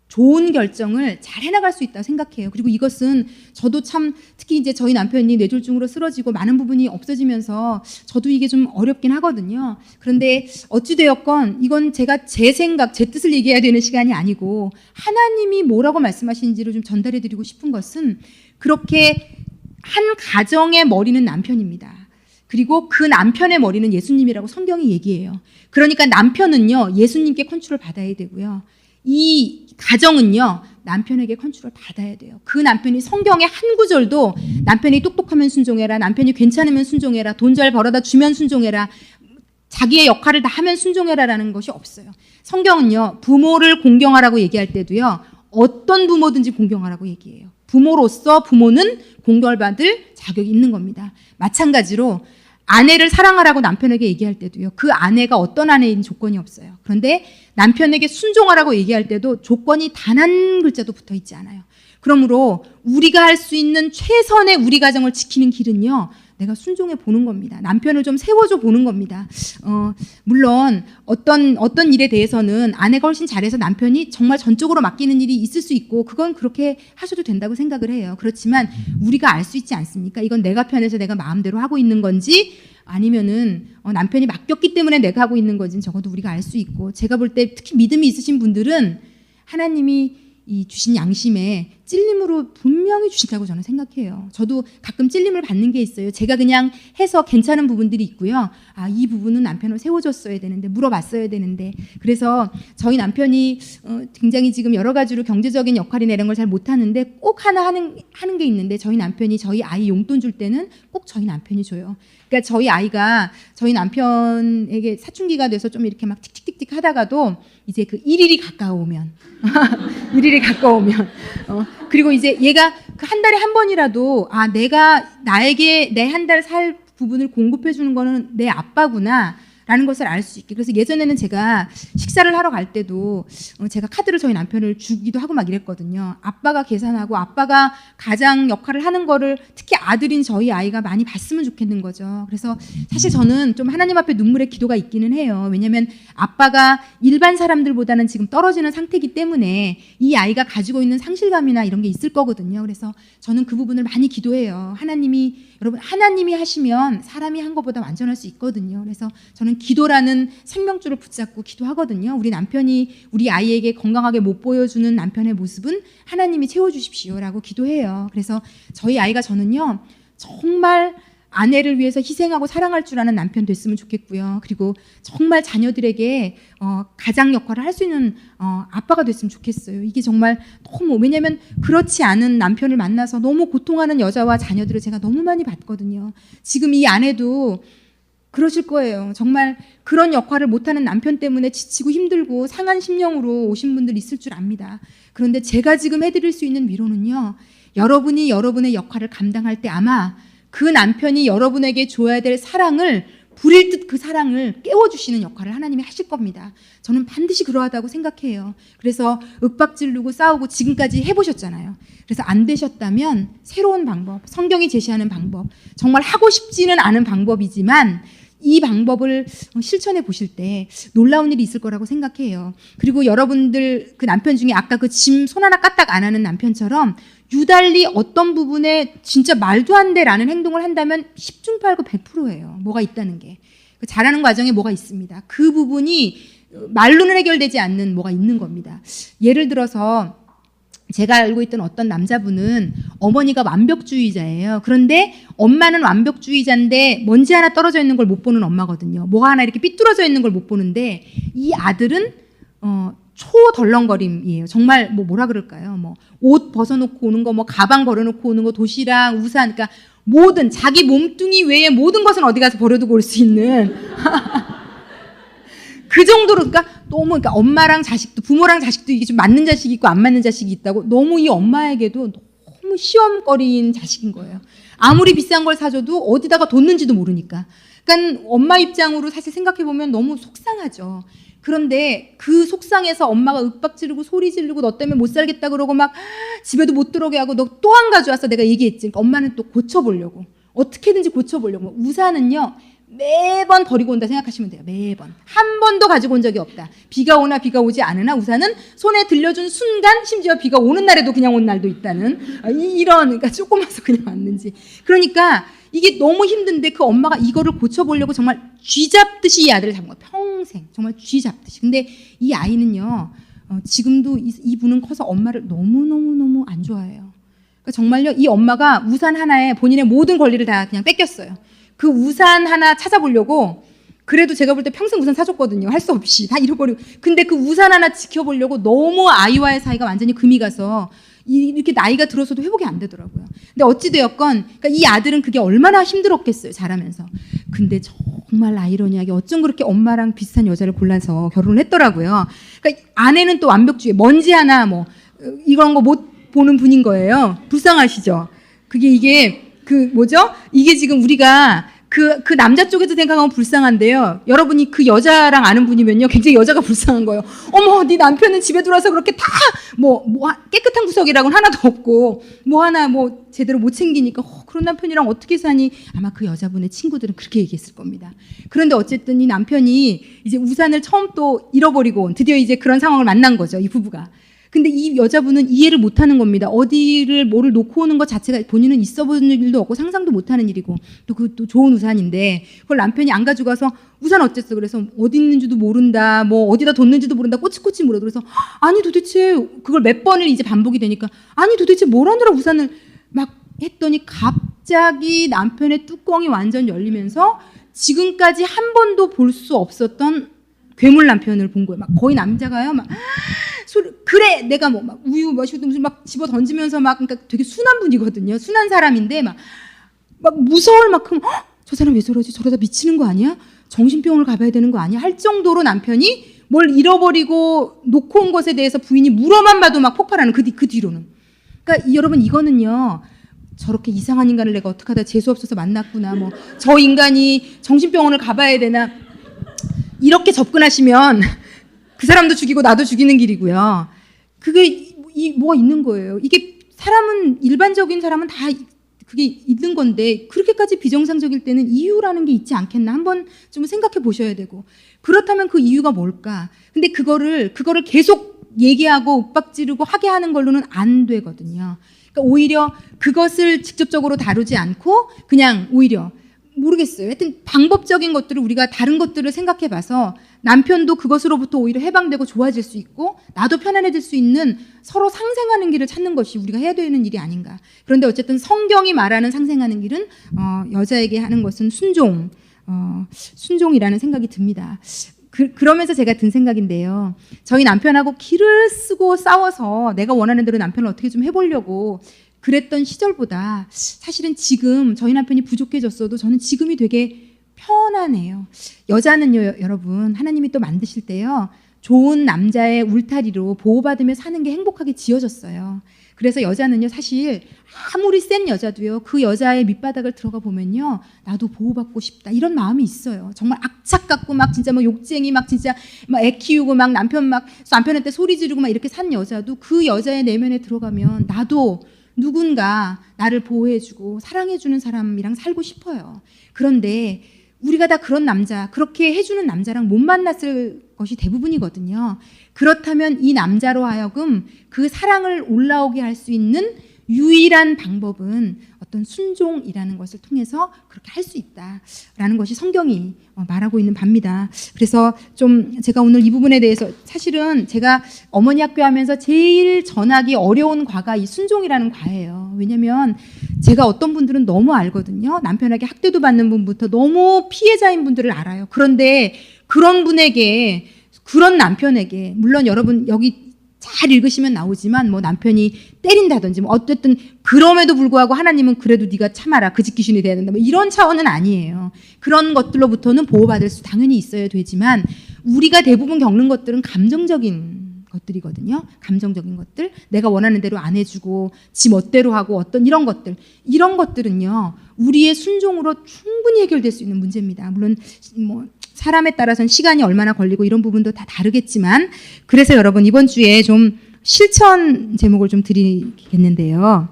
좋은 결정을 잘 해나갈 수 있다고 생각해요. 그리고 이것은 저도 참, 특히 이제 저희 남편이 뇌졸중으로 쓰러지고 많은 부분이 없어지면서 저도 이게 좀 어렵긴 하거든요. 그런데 어찌되었건 이건 제가 제 생각, 제 뜻을 얘기해야 되는 시간이 아니고, 하나님이 뭐라고 말씀하시는지를 좀 전달해드리고 싶은 것은, 그렇게 한 가정의 머리는 남편입니다. 그리고 그 남편의 머리는 예수님이라고 성경이 얘기해요. 그러니까 남편은요, 예수님께 컨트롤 받아야 되고요, 이 가정은요, 남편에게 컨트롤 받아야 돼요. 그 남편이 성경의 한 구절도 남편이 똑똑하면 순종해라, 남편이 괜찮으면 순종해라, 돈 잘 벌어다 주면 순종해라, 자기의 역할을 다 하면 순종해라라는 것이 없어요. 성경은요, 부모를 공경하라고 얘기할 때도요, 어떤 부모든지 공경하라고 얘기해요. 부모로서 부모는 공경받을 자격이 있는 겁니다. 마찬가지로 아내를 사랑하라고 남편에게 얘기할 때도요, 그 아내가 어떤 아내인 조건이 없어요. 그런데 남편에게 순종하라고 얘기할 때도 조건이 단 한 글자도 붙어 있지 않아요. 그러므로 우리가 할 수 있는 최선의 우리 가정을 지키는 길은요, 내가 순종해 보는 겁니다. 남편을 좀 세워줘 보는 겁니다. 물론 어떤 일에 대해서는 아내가 훨씬 잘해서 남편이 정말 전적으로 맡기는 일이 있을 수 있고, 그건 그렇게 하셔도 된다고 생각을 해요. 그렇지만 우리가 알 수 있지 않습니까? 이건 내가 편해서 내가 마음대로 하고 있는 건지, 아니면은 남편이 맡겼기 때문에 내가 하고 있는 건지는 적어도 우리가 알 수 있고, 제가 볼 때 특히 믿음이 있으신 분들은 하나님이 이 주신 양심에 찔림으로 분명히 주신다고 저는 생각해요. 저도 가끔 찔림을 받는 게 있어요. 제가 그냥 해서 괜찮은 부분들이 있고요. 아, 이 부분은 남편을 세워줬어야 되는데, 물어봤어야 되는데. 그래서 저희 남편이 굉장히 지금 여러 가지로 경제적인 역할이나 이런 걸 잘 못하는데 꼭 하나 하는 게 있는데, 저희 남편이 저희 아이 용돈 줄 때는 꼭 저희 남편이 줘요. 그러니까 저희 아이가 저희 남편에게 사춘기가 돼서 좀 이렇게 막 틱틱틱틱 하다가도 이제 그 일일이 가까우면 일일이 가까우면 그리고 이제 얘가 그 한 달에 한 번이라도 아, 내가 나에게 내 한 달 살 부분을 공급해 주는 거는 내 아빠구나 라는 것을 알 수 있게. 그래서 예전에는 제가 식사를 하러 갈 때도 제가 카드를 저희 남편을 주기도 하고 막 이랬거든요. 아빠가 계산하고 아빠가 가장 역할을 하는 거를 특히 아들인 저희 아이가 많이 봤으면 좋겠는 거죠. 그래서 사실 저는 좀 하나님 앞에 눈물의 기도가 있기는 해요. 왜냐하면 아빠가 일반 사람들보다는 지금 떨어지는 상태이기 때문에 이 아이가 가지고 있는 상실감이나 이런 게 있을 거거든요. 그래서 저는 그 부분을 많이 기도해요. 여러분 하나님이 하시면 사람이 한 것보다 완전할 수 있거든요. 그래서 저는 기도라는 생명줄을 붙잡고 기도하거든요. 우리 남편이 우리 아이에게 건강하게 못 보여주는 남편의 모습은 하나님이 채워주십시오라고 기도해요. 그래서 저희 아이가 저는요 정말 아내를 위해서 희생하고 사랑할 줄 아는 남편 됐으면 좋겠고요. 그리고 정말 자녀들에게 가장 역할을 할 수 있는 아빠가 됐으면 좋겠어요. 이게 정말 너무, 왜냐하면 그렇지 않은 남편을 만나서 너무 고통하는 여자와 자녀들을 제가 너무 많이 봤거든요. 지금 이 아내도 그러실 거예요. 정말 그런 역할을 못하는 남편 때문에 지치고 힘들고 상한 심령으로 오신 분들 있을 줄 압니다. 그런데 제가 지금 해드릴 수 있는 위로는요, 여러분이 여러분의 역할을 감당할 때 아마 그 남편이 여러분에게 줘야 될 사랑을 불일 듯 그 사랑을 깨워주시는 역할을 하나님이 하실 겁니다. 저는 반드시 그러하다고 생각해요. 그래서 윽박지르고 싸우고 지금까지 해보셨잖아요. 그래서 안 되셨다면 새로운 방법, 성경이 제시하는 방법, 정말 하고 싶지는 않은 방법이지만 이 방법을 실천해 보실 때 놀라운 일이 있을 거라고 생각해요. 그리고 여러분들 그 남편 중에 아까 그 짐 손 하나 까딱 안 하는 남편처럼 유달리 어떤 부분에 진짜 말도 안 돼라는 행동을 한다면 10중 8구 100%예요. 뭐가 있다는 게. 잘하는 과정에 뭐가 있습니다. 그 부분이 말로는 해결되지 않는 뭐가 있는 겁니다. 예를 들어서 제가 알고 있던 어떤 남자분은 어머니가 완벽주의자예요. 그런데 엄마는 완벽주의자인데 먼지 하나 떨어져 있는 걸 못 보는 엄마거든요. 뭐가 하나 이렇게 삐뚤어져 있는 걸 못 보는데 이 아들은 초덜렁거림이에요. 정말 뭐라 그럴까요? 뭐 옷 벗어놓고 오는 거, 뭐 가방 버려놓고 오는 거, 도시락, 우산, 그러니까 모든 자기 몸뚱이 외에 모든 것은 어디 가서 버려두고 올 수 있는 그 정도로, 그러니까 너무, 그러니까 엄마랑 자식도, 부모랑 자식도 이게 좀 맞는 자식이 있고 안 맞는 자식이 있다고 너무 이 엄마에게도 너무 시험거리인 자식인 거예요. 아무리 비싼 걸 사줘도 어디다가 뒀는지도 모르니까. 그러니까 엄마 입장으로 사실 생각해 보면 너무 속상하죠. 그런데 그 속상해서 엄마가 윽박지르고 소리 지르고 너 때문에 못 살겠다 그러고 막 집에도 못 들어오게 하고 너 또 안 가져왔어 내가 얘기했지. 그러니까 엄마는 또 고쳐보려고 어떻게든지 고쳐보려고. 우산은요 매번 버리고 온다 생각하시면 돼요. 매번. 한 번도 가지고 온 적이 없다. 비가 오나 비가 오지 않으나 우산은 손에 들려준 순간, 심지어 비가 오는 날에도 그냥 온 날도 있다는 이런, 그러니까 조그마서 그냥 왔는지. 그러니까 이게 너무 힘든데 그 엄마가 이거를 고쳐보려고 정말 쥐 잡듯이 이 아들을 잡은 거예요. 평생. 정말 쥐 잡듯이. 근데 이 아이는요 지금도 이분은 커서 엄마를 너무너무너무 안 좋아해요. 그러니까 정말요 이 엄마가 우산 하나에 본인의 모든 권리를 다 그냥 뺏겼어요. 그 우산 하나 찾아보려고, 그래도 제가 볼 때 평생 우산 사줬거든요. 할 수 없이 다 잃어버리고. 근데 그 우산 하나 지켜보려고 너무 아이와의 사이가 완전히 금이 가서 이렇게 나이가 들어서도 회복이 안 되더라고요. 근데 어찌되었건 그러니까 이 아들은 그게 얼마나 힘들었겠어요. 자라면서. 근데 정말 아이러니하게 어쩜 그렇게 엄마랑 비슷한 여자를 골라서 결혼을 했더라고요. 그러니까 아내는 또 완벽주의, 먼지 하나 뭐 이런 거 못 보는 분인 거예요. 불쌍하시죠? 이게 이게 지금 우리가 그 남자 쪽에서 생각하면 불쌍한데요. 여러분이 그 여자랑 아는 분이면요. 굉장히 여자가 불쌍한 거예요. 어머, 네 남편은 집에 들어와서 그렇게 다 깨끗한 구석이라고는 하나도 없고 하나 제대로 못 챙기니까 그런 남편이랑 어떻게 사니? 아마 그 여자분의 친구들은 그렇게 얘기했을 겁니다. 그런데 어쨌든 이 남편이 이제 우산을 처음 또 잃어버리고 드디어 이제 그런 상황을 만난 거죠. 이 부부가. 근데 이 여자분은 이해를 못하는 겁니다. 어디를 뭐를 놓고 오는 것 자체가 본인은 있어본 일도 없고 상상도 못하는 일이고 또 그것도 좋은 우산인데 그걸 남편이 안 가져가서 우산 어쨌어? 그래서 어디 있는지도 모른다, 뭐 어디다 뒀는지도 모른다, 꼬치꼬치 물어. 그래서 아니 도대체 그걸 몇 번을 이제 반복이 되니까 아니 도대체 뭘 하느라 우산을 막 했더니 갑자기 남편의 뚜껑이 완전 열리면서 지금까지 한 번도 볼 수 없었던 괴물 남편을 본 거예요. 막 거의 남자가요, 막 소리, 그래 내가 뭐 막 우유 마시고 무슨 막 집어 던지면서 막 그러니까 되게 순한 분이거든요. 순한 사람인데 막 무서울 만큼 저 사람 왜 저러지? 저러다 미치는 거 아니야? 정신병원을 가봐야 되는 거 아니야? 할 정도로 남편이 뭘 잃어버리고 놓고 온 것에 대해서 부인이 물어만 봐도 막 폭발하는 그 뒤로는. 그러니까 여러분 이거는요. 저렇게 이상한 인간을 내가 어떻게 하다 재수 없어서 만났구나. 뭐 저 인간이 정신병원을 가봐야 되나. 이렇게 접근하시면 그 사람도 죽이고 나도 죽이는 길이고요. 그게 뭐가 있는 거예요. 이게 사람은 일반적인 사람은 다 그게 있는 건데 그렇게까지 비정상적일 때는 이유라는 게 있지 않겠나 한번 좀 생각해 보셔야 되고 그렇다면 그 이유가 뭘까? 근데 그거를 계속 얘기하고 윽박지르고 하게 하는 걸로는 안 되거든요. 그러니까 오히려 그것을 직접적으로 다루지 않고 그냥 오히려 모르겠어요. 하여튼 방법적인 것들을 우리가 다른 것들을 생각해 봐서 남편도 그것으로부터 오히려 해방되고 좋아질 수 있고 나도 편안해질 수 있는 서로 상생하는 길을 찾는 것이 우리가 해야 되는 일이 아닌가. 그런데 어쨌든 성경이 말하는 상생하는 길은 여자에게 하는 것은 순종이라는 생각이 듭니다. 그러면서 제가 든 생각인데요. 저희 남편하고 기를 쓰고 싸워서 내가 원하는 대로 남편을 어떻게 좀 해보려고 그랬던 시절보다 사실은 지금 저희 남편이 부족해졌어도 저는 지금이 되게 편안해요. 여자는요, 여러분, 하나님이 또 만드실 때요, 좋은 남자의 울타리로 보호받으며 사는 게 행복하게 지어졌어요. 그래서 여자는요, 사실 아무리 센 여자도요, 그 여자의 밑바닥을 들어가 보면요, 나도 보호받고 싶다 이런 마음이 있어요. 정말 악착 같고 막 진짜 뭐 욕쟁이 막 진짜 막 애 키우고 막 남편한테 소리 지르고 막 이렇게 산 여자도 그 여자의 내면에 들어가면 나도 누군가 나를 보호해주고 사랑해주는 사람이랑 살고 싶어요. 그런데 우리가 다 그런 남자, 그렇게 해주는 남자랑 못 만났을 것이 대부분이거든요. 그렇다면 이 남자로 하여금 그 사랑을 올라오게 할 수 있는 유일한 방법은 어떤 순종이라는 것을 통해서 그렇게 할 수 있다라는 것이 성경이 말하고 있는 바입니다. 그래서 좀 제가 오늘 이 부분에 대해서 사실은 제가 어머니 학교 하면서 제일 전하기 어려운 과가 이 순종이라는 과예요. 왜냐하면 제가 어떤 분들은 너무 알거든요. 남편에게 학대도 받는 분부터 너무 피해자인 분들을 알아요. 그런데 그런 분에게 그런 남편에게 물론 여러분 여기 잘 읽으시면 나오지만 뭐 남편이 때린다든지 뭐 어쨌든 그럼에도 불구하고 하나님은 그래도 네가 참아라 그 집 귀신이 돼야 된다 뭐 이런 차원은 아니에요. 그런 것들로부터는 보호받을 수 당연히 있어야 되지만 우리가 대부분 겪는 것들은 감정적인 것들이거든요. 감정적인 것들 내가 원하는 대로 안 해주고 지 멋대로 하고 어떤 이런 것들은요 우리의 순종으로 충분히 해결될 수 있는 문제입니다. 물론 뭐 사람에 따라서는 시간이 얼마나 걸리고 이런 부분도 다 다르겠지만 그래서 여러분 이번 주에 좀 실천 제목을 좀 드리겠는데요.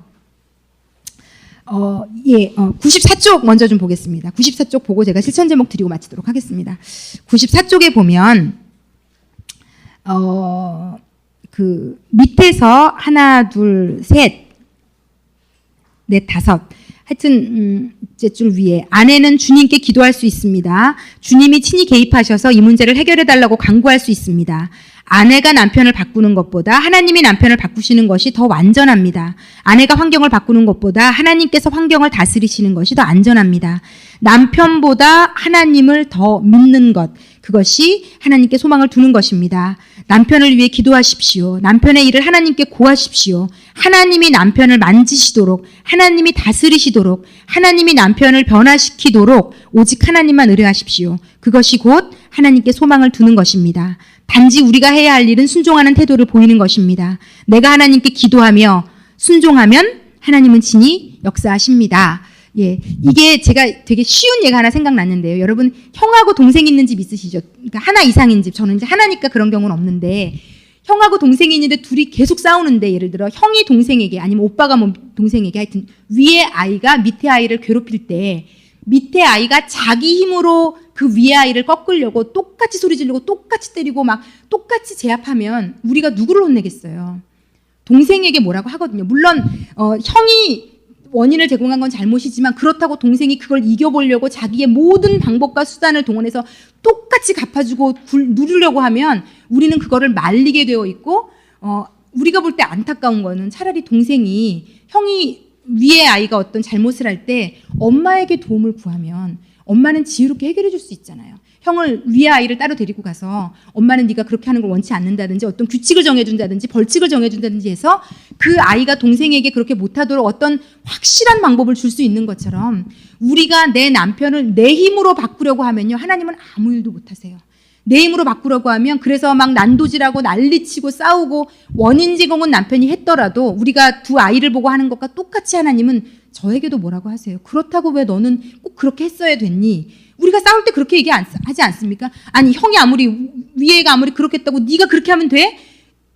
94쪽 먼저 좀 보겠습니다. 94쪽 보고 제가 실천 제목 드리고 마치도록 하겠습니다. 94쪽에 보면 그 밑에서 하나, 둘, 셋, 넷, 다섯 하여튼 줄 위에 아내는 주님께 기도할 수 있습니다. 주님이 친히 개입하셔서 이 문제를 해결해 달라고 강구할 수 있습니다. 아내가 남편을 바꾸는 것보다 하나님이 남편을 바꾸시는 것이 더 완전합니다. 아내가 환경을 바꾸는 것보다 하나님께서 환경을 다스리시는 것이 더 안전합니다. 남편보다 하나님을 더 믿는 것, 그것이 하나님께 소망을 두는 것입니다. 남편을 위해 기도하십시오. 남편의 일을 하나님께 고하십시오. 하나님이 남편을 만지시도록, 하나님이 다스리시도록, 하나님이 남편을 변화시키도록 오직 하나님만 의뢰하십시오. 그것이 곧 하나님께 소망을 두는 것입니다. 단지 우리가 해야 할 일은 순종하는 태도를 보이는 것입니다. 내가 하나님께 기도하며 순종하면 하나님은 친히 역사하십니다. 예, 이게 제가 되게 쉬운 예가 하나 생각났는데요. 여러분 형하고 동생 있는 집 있으시죠? 그러니까 하나 이상인 집. 저는 이제 하나니까 그런 경우는 없는데 형하고 동생이 있는데 둘이 계속 싸우는데 예를 들어 형이 동생에게 아니면 오빠가 뭐 동생에게 하여튼 위에 아이가 밑에 아이를 괴롭힐 때 밑에 아이가 자기 힘으로 그 위에 아이를 꺾으려고 똑같이 소리 지르고 똑같이 때리고 막 똑같이 제압하면 우리가 누구를 혼내겠어요? 동생에게 뭐라고 하거든요. 물론 형이 원인을 제공한 건 잘못이지만 그렇다고 동생이 그걸 이겨보려고 자기의 모든 방법과 수단을 동원해서 똑같이 갚아주고 누르려고 하면 우리는 그거를 말리게 되어 있고 우리가 볼 때 안타까운 거는 차라리 동생이 형이 위의 아이가 어떤 잘못을 할 때 엄마에게 도움을 구하면 엄마는 지혜롭게 해결해 줄 수 있잖아요. 형을 위의 아이를 따로 데리고 가서 엄마는 네가 그렇게 하는 걸 원치 않는다든지 어떤 규칙을 정해준다든지 벌칙을 정해준다든지 해서 그 아이가 동생에게 그렇게 못하도록 어떤 확실한 방법을 줄 수 있는 것처럼 우리가 내 남편을 내 힘으로 바꾸려고 하면요. 하나님은 아무 일도 못하세요. 내 힘으로 바꾸려고 하면 그래서 막 난도질하고 난리치고 싸우고 원인 제공은 남편이 했더라도 우리가 두 아이를 보고 하는 것과 똑같이 하나님은 저에게도 뭐라고 하세요. 그렇다고 왜 너는 꼭 그렇게 했어야 됐니? 우리가 싸울 때 그렇게 하지 않습니까? 아니 형이 아무리 위에가 아무리 그렇게 했다고 네가 그렇게 하면 돼?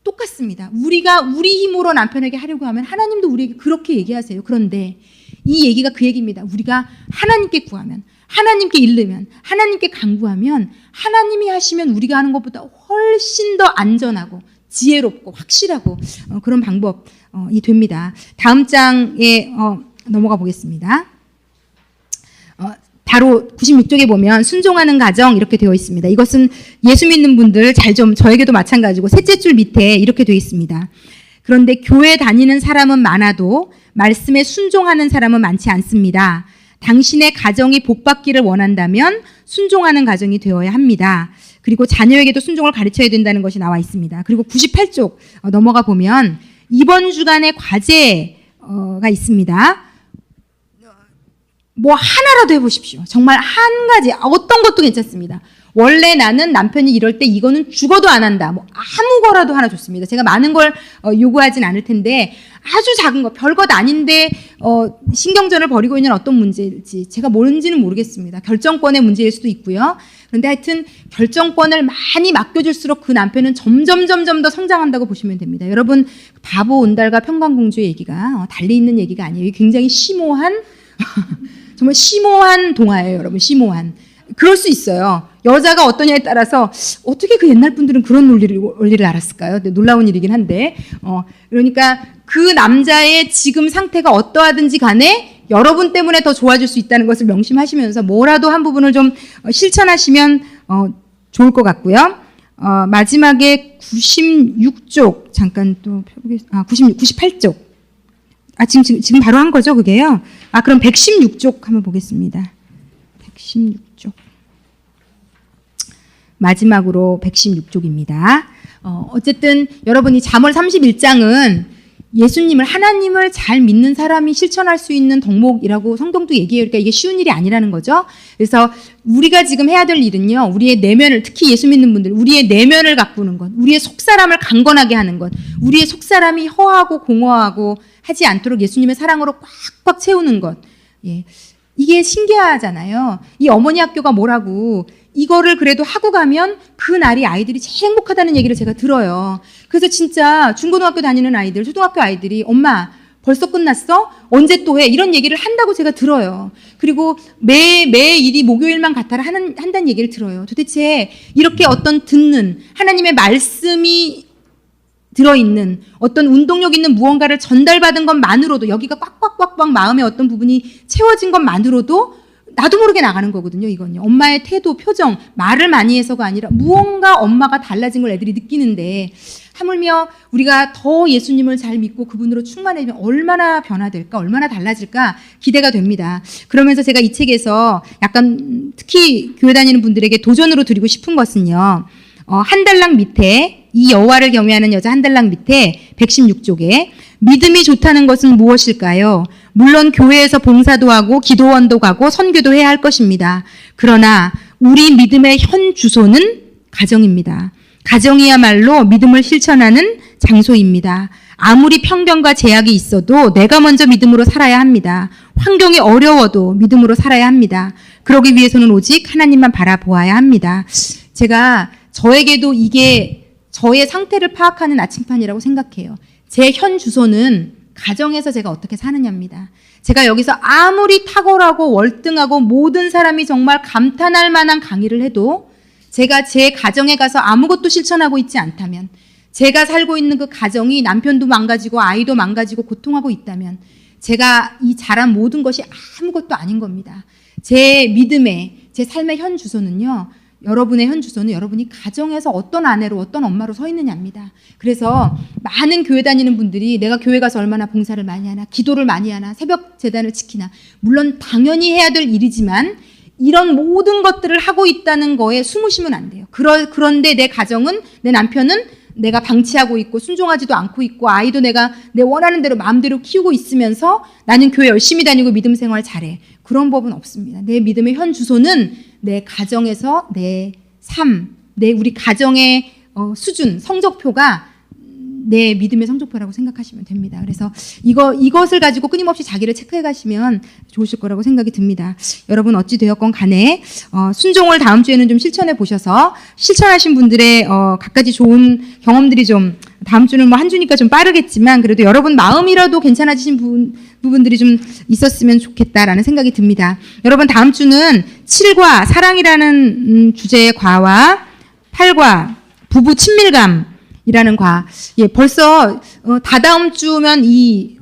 똑같습니다. 우리가 우리 힘으로 남편에게 하려고 하면 하나님도 우리에게 그렇게 얘기하세요. 그런데 이 얘기가 그 얘기입니다. 우리가 하나님께 구하면 하나님께 일르면 하나님께 간구하면 하나님이 하시면 우리가 하는 것보다 훨씬 더 안전하고 지혜롭고 확실하고 그런 방법이 됩니다. 다음 장에 넘어가 보겠습니다. 바로 96쪽에 보면 순종하는 가정 이렇게 되어 있습니다. 이것은 예수 믿는 분들 잘 좀 저에게도 마찬가지고 셋째 줄 밑에 이렇게 되어 있습니다. 그런데 교회 다니는 사람은 많아도 말씀에 순종하는 사람은 많지 않습니다. 당신의 가정이 복받기를 원한다면 순종하는 가정이 되어야 합니다. 그리고 자녀에게도 순종을 가르쳐야 된다는 것이 나와 있습니다. 그리고 98쪽 넘어가 보면 이번 주간의 과제가 있습니다. 뭐 하나라도 해보십시오. 정말 한 가지 어떤 것도 괜찮습니다. 원래 나는 남편이 이럴 때 이거는 죽어도 안 한다. 뭐 아무 거라도 하나 좋습니다. 제가 많은 걸 요구하진 않을 텐데 아주 작은 거 별것 아닌데 신경전을 벌이고 있는 어떤 문제일지 제가 뭔지는 모르겠습니다. 결정권의 문제일 수도 있고요. 그런데 하여튼 결정권을 많이 맡겨줄수록 그 남편은 점점 더 성장한다고 보시면 됩니다. 여러분 바보 온달과 평강공주의 얘기가 달리 있는 얘기가 아니에요. 굉장히 심오한 정말 심오한 동화예요. 여러분 심오한. 그럴 수 있어요. 여자가 어떠냐에 따라서 어떻게 그 옛날 분들은 그런 원리를 알았을까요? 놀라운 일이긴 한데 그러니까 그 남자의 지금 상태가 어떠하든지 간에 여러분 때문에 더 좋아질 수 있다는 것을 명심하시면서 뭐라도 한 부분을 좀 실천하시면 좋을 것 같고요. 마지막에 96쪽 잠깐 또 펴보겠습니다. 98쪽. 지금 바로 한 거죠, 그게요? 그럼 116쪽 한번 보겠습니다. 116쪽. 마지막으로 116쪽입니다. 어쨌든 여러분이 잠언 31장은 예수님을 하나님을 잘 믿는 사람이 실천할 수 있는 덕목이라고 성경도 얘기해요. 그러니까 이게 쉬운 일이 아니라는 거죠. 그래서 우리가 지금 해야 될 일은요. 우리의 내면을 특히 예수 믿는 분들 우리의 내면을 가꾸는 것, 우리의 속사람을 강건하게 하는 것, 우리의 속사람이 허하고 공허하고 하지 않도록 예수님의 사랑으로 꽉꽉 채우는 것. 예. 이게 신기하잖아요. 이 어머니 학교가 뭐라고 이거를 그래도 하고 가면 그 날이 아이들이 제일 행복하다는 얘기를 제가 들어요. 그래서 진짜 중고등학교 다니는 아이들, 초등학교 아이들이 엄마 벌써 끝났어? 언제 또 해? 이런 얘기를 한다고 제가 들어요. 그리고 매일이 목요일만 같아라 한다는 얘기를 들어요. 도대체 이렇게 어떤 듣는 하나님의 말씀이 들어있는 어떤 운동력 있는 무언가를 전달받은 것만으로도 여기가 꽉꽉꽉꽉 마음의 어떤 부분이 채워진 것만으로도 나도 모르게 나가는 거거든요. 이건요. 엄마의 태도, 표정, 말을 많이 해서가 아니라 무언가 엄마가 달라진 걸 애들이 느끼는데 하물며 우리가 더 예수님을 잘 믿고 그분으로 충만해지면 얼마나 변화될까, 얼마나 달라질까 기대가 됩니다. 그러면서 제가 이 책에서 약간 특히 교회 다니는 분들에게 도전으로 드리고 싶은 것은요. 한 달락 밑에 이 여호와를 경외하는 여자 한 달락 밑에 116쪽에 믿음이 좋다는 것은 무엇일까요? 물론 교회에서 봉사도 하고 기도원도 가고 선교도 해야 할 것입니다. 그러나 우리 믿음의 현 주소는 가정입니다. 가정이야말로 믿음을 실천하는 장소입니다. 아무리 편견과 제약이 있어도 내가 먼저 믿음으로 살아야 합니다. 환경이 어려워도 믿음으로 살아야 합니다. 그러기 위해서는 오직 하나님만 바라보아야 합니다. 제가 저에게도 이게 저의 상태를 파악하는 나침판이라고 생각해요. 제 현 주소는 가정에서 제가 어떻게 사느냐입니다. 제가 여기서 아무리 탁월하고 월등하고 모든 사람이 정말 감탄할 만한 강의를 해도 제가 제 가정에 가서 아무것도 실천하고 있지 않다면 제가 살고 있는 그 가정이 남편도 망가지고 아이도 망가지고 고통하고 있다면 제가 이 잘한 모든 것이 아무것도 아닌 겁니다. 제 믿음의, 제 삶의 현 주소는요, 여러분의 현 주소는 여러분이 가정에서 어떤 아내로 어떤 엄마로 서 있느냐입니다. 그래서 많은 교회 다니는 분들이 내가 교회 가서 얼마나 봉사를 많이 하나, 기도를 많이 하나, 새벽 제단을 지키나, 물론 당연히 해야 될 일이지만 이런 모든 것들을 하고 있다는 거에 숨으시면 안 돼요. 그런데 내 가정은, 내 남편은 내가 방치하고 있고 순종하지도 않고 있고 아이도 내가 내 원하는 대로 마음대로 키우고 있으면서 나는 교회 열심히 다니고 믿음 생활 잘해. 그런 법은 없습니다. 내 믿음의 현 주소는 내 가정에서 내 삶, 우리 가정의 수준, 성적표가 내 믿음의 성적표라고 생각하시면 됩니다. 그래서 이것을 가지고 끊임없이 자기를 체크해 가시면 좋으실 거라고 생각이 듭니다. 여러분 어찌 되었건 간에 순종을 다음 주에는 좀 실천해 보셔서 실천하신 분들의 갖가지 좋은 경험들이 좀 다음 주는 뭐 한 주니까 좀 빠르겠지만 그래도 여러분 마음이라도 괜찮아지신 부분들이 좀 있었으면 좋겠다라는 생각이 듭니다. 여러분 다음 주는 7과 사랑이라는 주제의 과와 8과 부부 친밀감 이라는 과. 예, 벌써 다다음 주면 이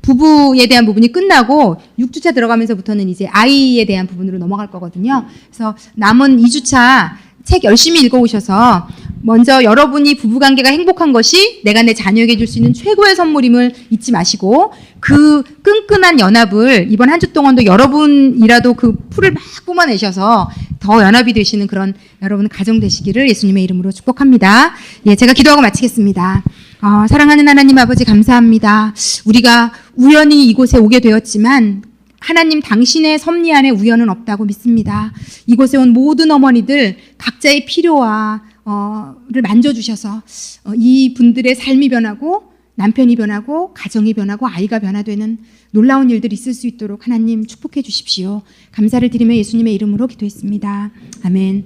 부부에 대한 부분이 끝나고 6주차 들어가면서부터는 이제 아이에 대한 부분으로 넘어갈 거거든요. 그래서 남은 2주차 책 열심히 읽어오셔서 먼저 여러분이 부부관계가 행복한 것이 내가 내 자녀에게 줄 수 있는 최고의 선물임을 잊지 마시고 그 끈끈한 연합을 이번 한 주 동안도 여러분이라도 그 풀을 막 뿜어내셔서 더 연합이 되시는 그런 여러분 가정 되시기를 예수님의 이름으로 축복합니다. 예, 제가 기도하고 마치겠습니다. 사랑하는 하나님 아버지 감사합니다. 우리가 우연히 이곳에 오게 되었지만 하나님 당신의 섭리 안에 우연은 없다고 믿습니다. 이곳에 온 모든 어머니들 각자의 필요와 를 만져주셔서 이 분들의 삶이 변하고 남편이 변하고 가정이 변하고 아이가 변화되는 놀라운 일들이 있을 수 있도록 하나님 축복해 주십시오. 감사를 드리며 예수님의 이름으로 기도했습니다. 아멘.